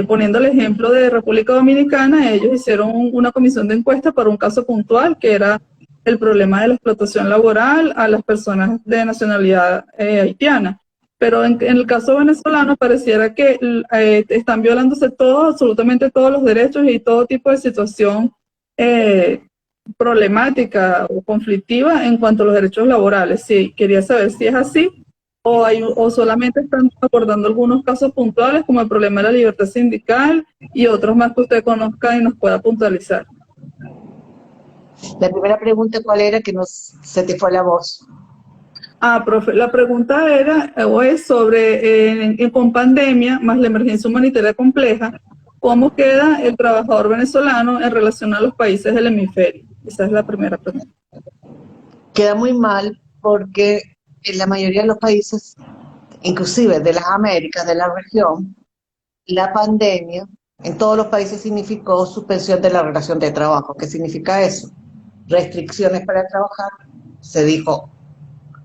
Speaker 1: poniendo el ejemplo de República Dominicana, ellos hicieron una comisión de encuesta para un caso puntual que era el problema de la explotación laboral a las personas de nacionalidad haitiana. Pero en el caso venezolano pareciera que están violándose todos, absolutamente todos los derechos y todo tipo de situación problemática o conflictiva en cuanto a los derechos laborales. Sí, quería saber si es así o solamente están abordando algunos casos puntuales como el problema de la libertad sindical y otros más que usted conozca y nos pueda puntualizar.
Speaker 3: La primera pregunta, ¿cuál era? Que se te fue la voz.
Speaker 1: Profe, la pregunta era o es sobre, con pandemia más la emergencia humanitaria compleja, ¿cómo queda el trabajador venezolano en relación a los países del hemisferio? Esa es la primera pregunta.
Speaker 3: Queda muy mal porque en la mayoría de los países, inclusive de las Américas, de la región, la pandemia en todos los países significó suspensión de la relación de trabajo. ¿Qué significa eso? Restricciones para trabajar. Se dijo,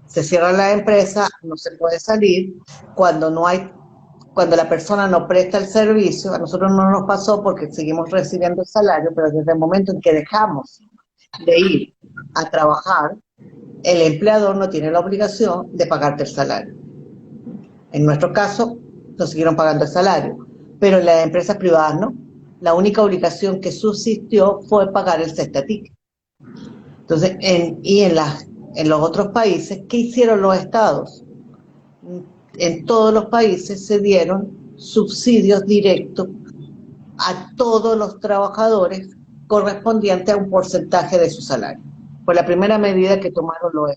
Speaker 3: se cierra la empresa, no se puede salir. Cuando la persona no presta el servicio, a nosotros no nos pasó porque seguimos recibiendo el salario, pero desde el momento en que dejamos de ir a trabajar, el empleador no tiene la obligación de pagarte el salario. En nuestro caso, nos siguieron pagando el salario, pero en las empresas privadas no. La única obligación que subsistió fue pagar el cestaticket. Entonces, en los otros países, ¿qué hicieron los estados? En todos los países se dieron subsidios directos a todos los trabajadores correspondiente a un porcentaje de su salario. Fue la primera medida que tomaron los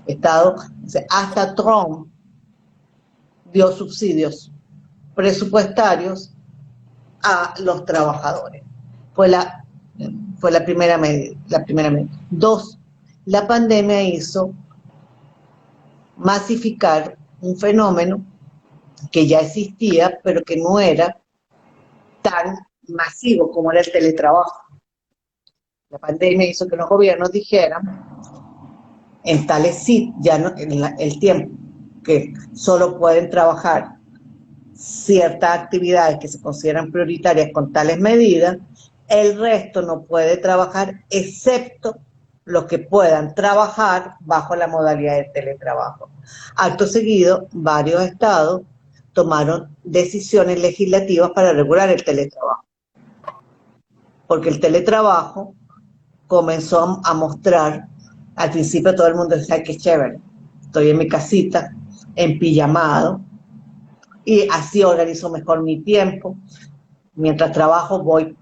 Speaker 3: estados. Hasta Trump dio subsidios presupuestarios a los trabajadores. Fue la primera medida. Dos, la pandemia hizo masificar un fenómeno que ya existía, pero que no era tan masivo como era el teletrabajo. La pandemia hizo que los gobiernos dijeran en tales sitios, ya no, el tiempo que solo pueden trabajar ciertas actividades que se consideran prioritarias con tales medidas, el resto no puede trabajar excepto los que puedan trabajar bajo la modalidad de teletrabajo. Acto seguido, varios estados tomaron decisiones legislativas para regular el teletrabajo, porque el teletrabajo comenzó a mostrar, al principio todo el mundo decía que chévere, estoy en mi casita, en pijamado, y así organizo mejor mi tiempo, mientras trabajo voy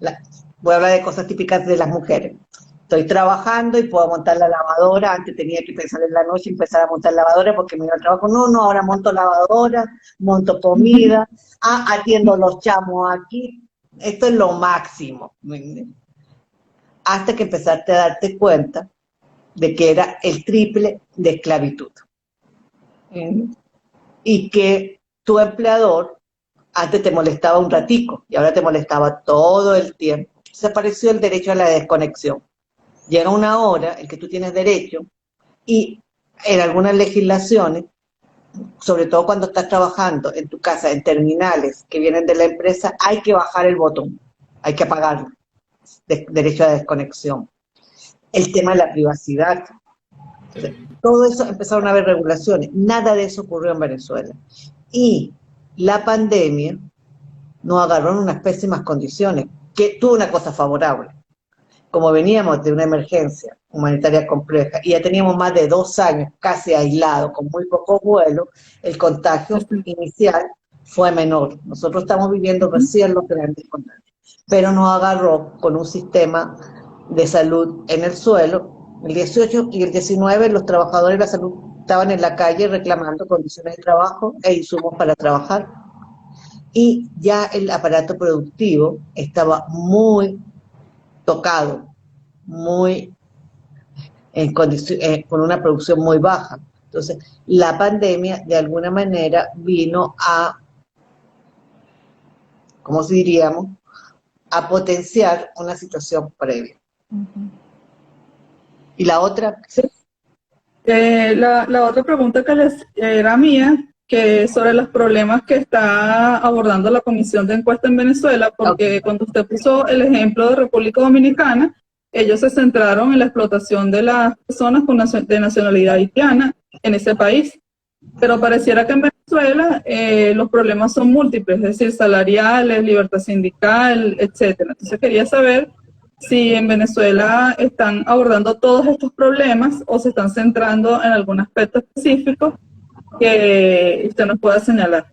Speaker 3: a hablar de cosas típicas de las mujeres. Estoy trabajando y puedo montar la lavadora. Antes tenía que pensar en la noche y empezar a montar lavadora porque me iba al trabajo. No, ahora monto lavadora, monto comida, atiendo los chamos aquí. Esto es lo máximo. Hasta que empezaste a darte cuenta de que era el triple de esclavitud. Y que tu empleador antes te molestaba un ratico y ahora te molestaba todo el tiempo. Se apareció el derecho a la desconexión. Llega una hora en que tú tienes derecho y en algunas legislaciones, sobre todo cuando estás trabajando en tu casa, en terminales que vienen de la empresa, hay que bajar el botón, hay que apagarlo, derecho a desconexión. El tema de la privacidad, todo eso empezaron a haber regulaciones, nada de eso ocurrió en Venezuela. Y la pandemia nos agarró en unas pésimas condiciones, que tuvo una cosa favorable. Como veníamos de una emergencia humanitaria compleja y ya teníamos más de 2 años casi aislados, con muy pocos vuelos, el contagio inicial fue menor. Nosotros estamos viviendo recién los grandes contagios, pero nos agarró con un sistema de salud en el suelo. El 18 y el 19 los trabajadores de la salud estaban en la calle reclamando condiciones de trabajo e insumos para trabajar. Y ya el aparato productivo estaba muy tocado, con una producción muy baja. Entonces, la pandemia de alguna manera vino a, ¿cómo diríamos?, a potenciar una situación previa. ¿Y la otra?
Speaker 1: La otra pregunta que era mía que sobre los problemas que está abordando la Comisión de Encuesta en Venezuela, porque cuando usted puso el ejemplo de República Dominicana, ellos se centraron en la explotación de las personas de nacionalidad haitiana en ese país. Pero pareciera que en Venezuela los problemas son múltiples, es decir, salariales, libertad sindical, etcétera. Entonces quería saber si en Venezuela están abordando todos estos problemas o se están centrando en algún aspecto específico que usted nos pueda señalar.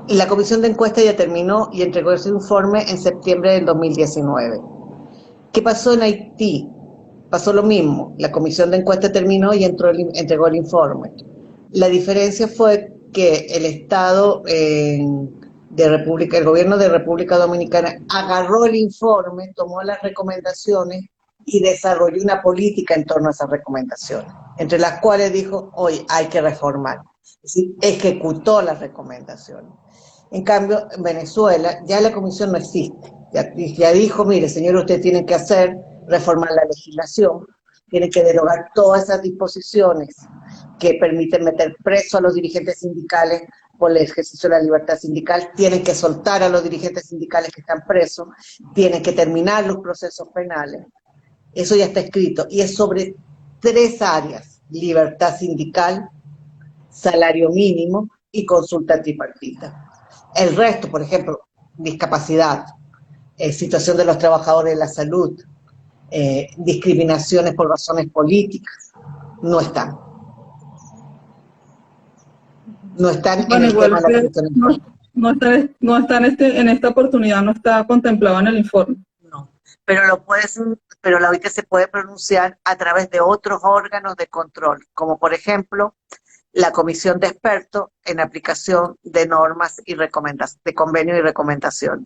Speaker 2: La comisión de encuesta ya terminó y entregó ese informe en septiembre del 2019. ¿Qué pasó en Haití? Pasó lo mismo. La comisión de encuesta terminó y entregó el informe. La diferencia fue que el Estado el gobierno de República Dominicana agarró el informe, tomó las recomendaciones y desarrolló una política en torno a esas recomendaciones, entre las cuales dijo, hoy hay que reformar. Es decir, ejecutó las recomendaciones. En cambio, en Venezuela ya la comisión no existe. Ya dijo, mire, señor, usted tiene que reformar la legislación, tiene que derogar todas esas disposiciones que permiten meter preso a los dirigentes sindicales por el ejercicio de la libertad sindical, tienen que soltar a los dirigentes sindicales que están presos, tienen que terminar los procesos penales. Eso ya está escrito, y es sobre 3 áreas: libertad sindical, salario mínimo y consulta tripartita. El resto, por ejemplo, discapacidad, situación de los trabajadores de la salud, discriminaciones por razones políticas, no están. No están
Speaker 1: Bueno,
Speaker 2: en el tema de la comisión.
Speaker 1: no está en esta oportunidad, no está contemplado en el informe.
Speaker 2: No, pero la OIT se puede pronunciar a través de otros órganos de control, como por ejemplo la comisión de expertos en aplicación de normas y de convenio y recomendación.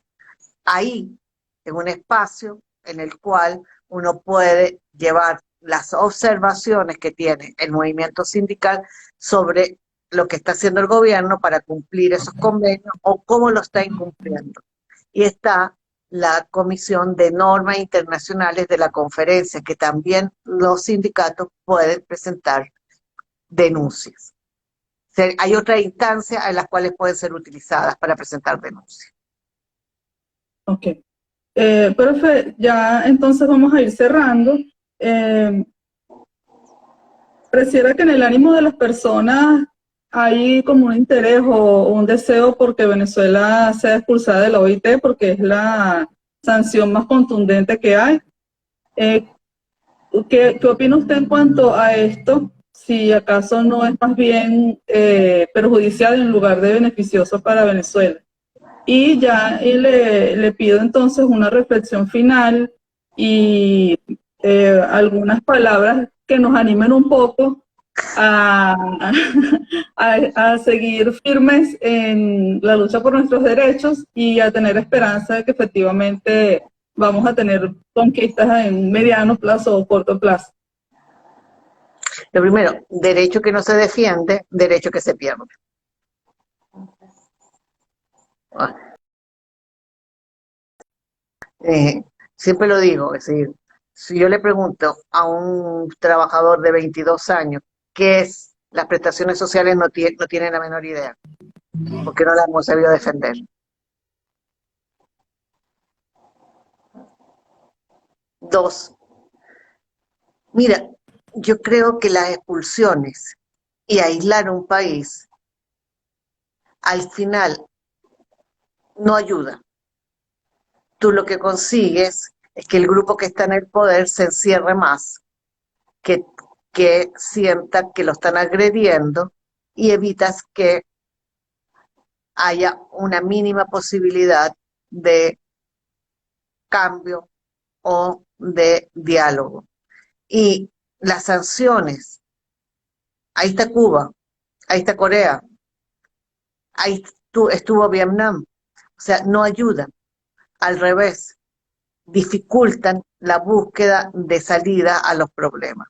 Speaker 2: Ahí es un espacio en el cual uno puede llevar las observaciones que tiene el movimiento sindical sobre lo que está haciendo el gobierno para cumplir esos convenios o cómo lo está incumpliendo. Y está la Comisión de Normas Internacionales de la Conferencia, que también los sindicatos pueden presentar denuncias. O sea, hay otras instancias en las cuales pueden ser utilizadas para presentar denuncias.
Speaker 1: Ok. Profe, ya entonces vamos a ir cerrando. Pareciera que en el ánimo de las personas hay como un interés o un deseo porque Venezuela sea expulsada de la OIT, porque es la sanción más contundente que hay. ¿Qué opina usted en cuanto a esto? Si acaso no es más bien perjudicial en lugar de beneficioso para Venezuela. Y le pido entonces una reflexión final y algunas palabras que nos animen un poco a, a seguir firmes en la lucha por nuestros derechos y a tener esperanza de que efectivamente vamos a tener conquistas en mediano plazo o corto plazo.
Speaker 2: Lo primero, derecho que no se defiende, derecho que se pierde. Siempre lo digo, es decir, si yo le pregunto a un trabajador de 22 años qué es las prestaciones sociales, no tiene la menor idea, porque no las hemos sabido defender. 2, mira, yo creo que las expulsiones y aislar un país al final no ayuda. Tú lo que consigues es que el grupo que está en el poder se encierre más, que sienta que lo están agrediendo y evitas que haya una mínima posibilidad de cambio o de diálogo. Y las sanciones, ahí está Cuba, ahí está Corea, ahí estuvo Vietnam, o sea, no ayudan, al revés, dificultan la búsqueda de salida a los problemas.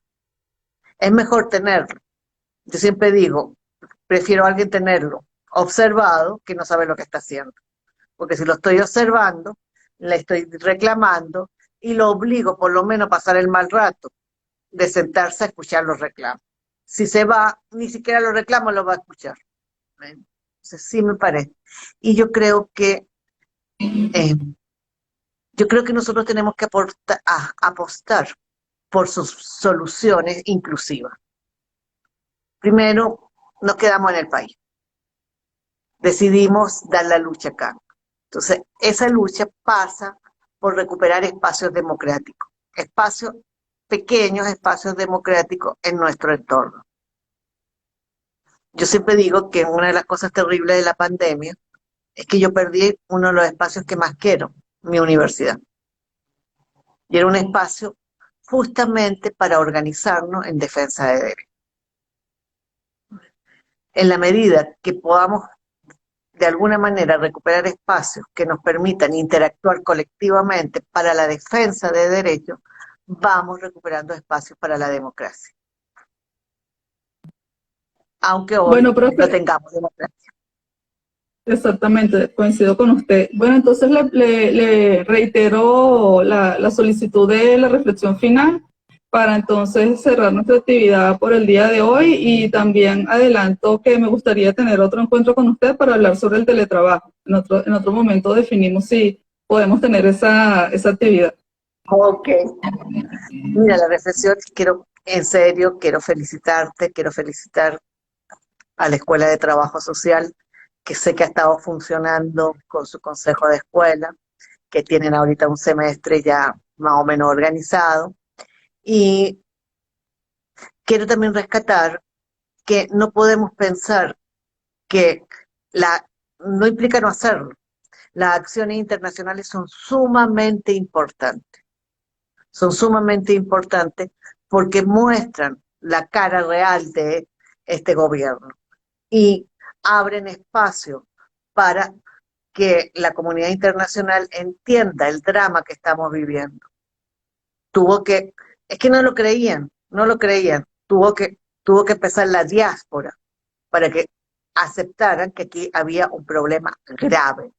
Speaker 2: Es mejor tenerlo. Yo siempre digo, prefiero a alguien tenerlo observado que no sabe lo que está haciendo. Porque si lo estoy observando, le estoy reclamando y lo obligo por lo menos a pasar el mal rato de sentarse a escuchar los reclamos. Si se va, ni siquiera los reclamos los va a escuchar. Entonces, sí me parece. Y yo creo que nosotros tenemos que apostar por sus soluciones inclusivas. Primero, nos quedamos en el país. Decidimos dar la lucha acá. Entonces, esa lucha pasa por recuperar espacios democráticos, espacios pequeños, espacios democráticos en nuestro entorno. Yo siempre digo que una de las cosas terribles de la pandemia es que yo perdí uno de los espacios que más quiero, mi universidad. Y era un espacio justamente para organizarnos en defensa de derechos. En la medida que podamos de alguna manera recuperar espacios que nos permitan interactuar colectivamente para la defensa de derechos, vamos recuperando espacios para la democracia. Aunque hoy
Speaker 1: Bueno, profe,
Speaker 2: no tengamos democracia.
Speaker 1: exactamente, coincido con usted. Bueno, entonces le reitero la solicitud de la reflexión final para entonces cerrar nuestra actividad por el día de hoy, y también adelanto que me gustaría tener otro encuentro con usted para hablar sobre el teletrabajo. En otro momento definimos si podemos tener esa actividad.
Speaker 2: Ok. Mira, la reflexión, en serio, quiero felicitarte, quiero felicitar a la Escuela de Trabajo Social, que sé que ha estado funcionando con su consejo de escuela, que tienen ahorita un semestre ya más o menos organizado. Y quiero también rescatar que no podemos pensar que no implica no hacerlo. Las acciones internacionales son sumamente importantes. Son sumamente importantes porque muestran la cara real de este gobierno y abren espacio para que la comunidad internacional entienda el drama que estamos viviendo. Es que no lo creían, tuvo que empezar la diáspora para que aceptaran que aquí había un problema grave.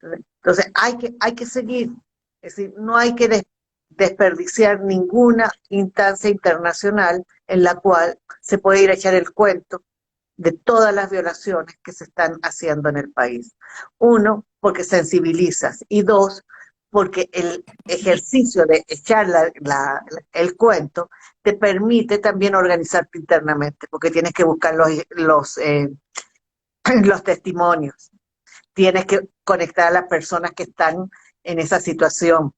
Speaker 2: Entonces hay que seguir, es decir, no hay que desperdiciar ninguna instancia internacional en la cual se puede ir a echar el cuento de todas las violaciones que se están haciendo en el país. Uno, porque sensibilizas, y dos, porque el ejercicio de echar el cuento te permite también organizarte internamente, porque tienes que buscar los testimonios, tienes que conectar a las personas que están en esa situación.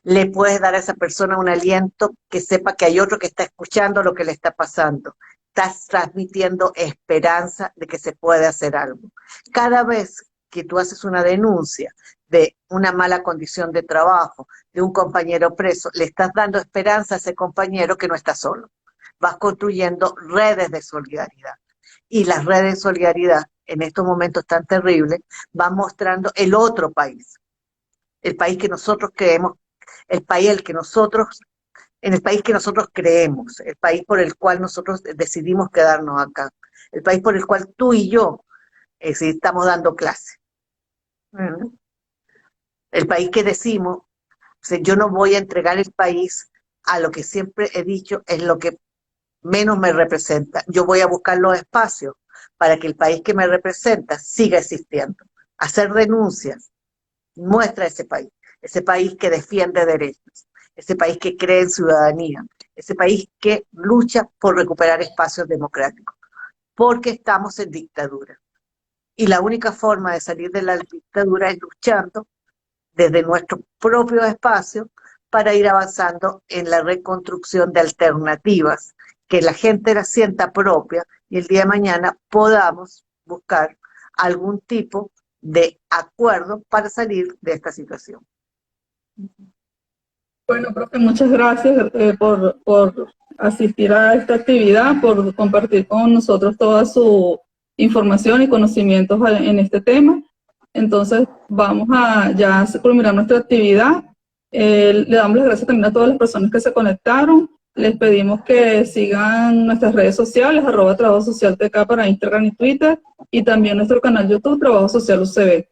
Speaker 2: Le puedes dar a esa persona un aliento que sepa que hay otro que está escuchando lo que le está pasando. Estás transmitiendo esperanza de que se puede hacer algo. Cada vez que tú haces una denuncia de una mala condición de trabajo, de un compañero preso, le estás dando esperanza a ese compañero que no está solo. Vas construyendo redes de solidaridad. Y las redes de solidaridad, en estos momentos tan terribles, van mostrando el otro país. El país que nosotros creemos, el país en el país que nosotros creemos, el país por el cual nosotros decidimos quedarnos acá, el país por el cual tú y yo estamos dando clase. El país que decimos, o sea, yo no voy a entregar el país a lo que siempre he dicho es lo que menos me representa. Yo voy a buscar los espacios para que el país que me representa siga existiendo. Hacer denuncias muestra ese país que defiende derechos, ese país que cree en ciudadanía, ese país que lucha por recuperar espacios democráticos, porque estamos en dictadura. Y la única forma de salir de la dictadura es luchando desde nuestro propio espacio para ir avanzando en la reconstrucción de alternativas, que la gente la sienta propia y el día de mañana podamos buscar algún tipo de acuerdo para salir de esta situación.
Speaker 1: Bueno, profe, muchas gracias por asistir a esta actividad, por compartir con nosotros toda su información y conocimientos en este tema. Entonces, vamos a ya culminar nuestra actividad. Le damos las gracias también a todas las personas que se conectaron. Les pedimos que sigan nuestras redes sociales, @Trabajo Social TK para Instagram y Twitter, y también nuestro canal YouTube, Trabajo Social UCB.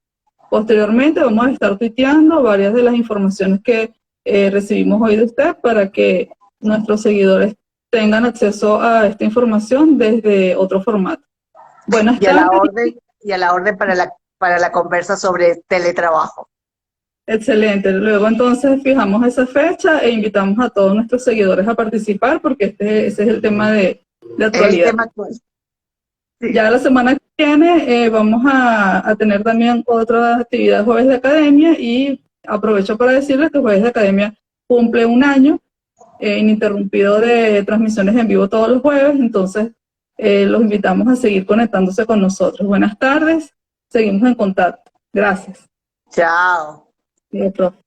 Speaker 1: Posteriormente vamos a estar tuiteando varias de las informaciones que recibimos hoy de usted para que nuestros seguidores tengan acceso a esta información desde otro formato. Buenas
Speaker 2: Y a la
Speaker 1: tardes.
Speaker 2: orden, para la conversa sobre teletrabajo.
Speaker 1: Excelente. Luego entonces fijamos esa fecha e invitamos a todos nuestros seguidores a participar porque ese es el tema de
Speaker 2: Es el
Speaker 1: actualidad.
Speaker 2: tema actual. Sí.
Speaker 1: Ya la semana que viene vamos a tener también otra actividad Jueves de Academia y aprovecho para decirles que Jueves de Academia cumple un año ininterrumpido de transmisiones en vivo todos los jueves, entonces los invitamos a seguir conectándose con nosotros. Buenas tardes, seguimos en contacto. Gracias.
Speaker 2: Chao.
Speaker 1: Sí, profe.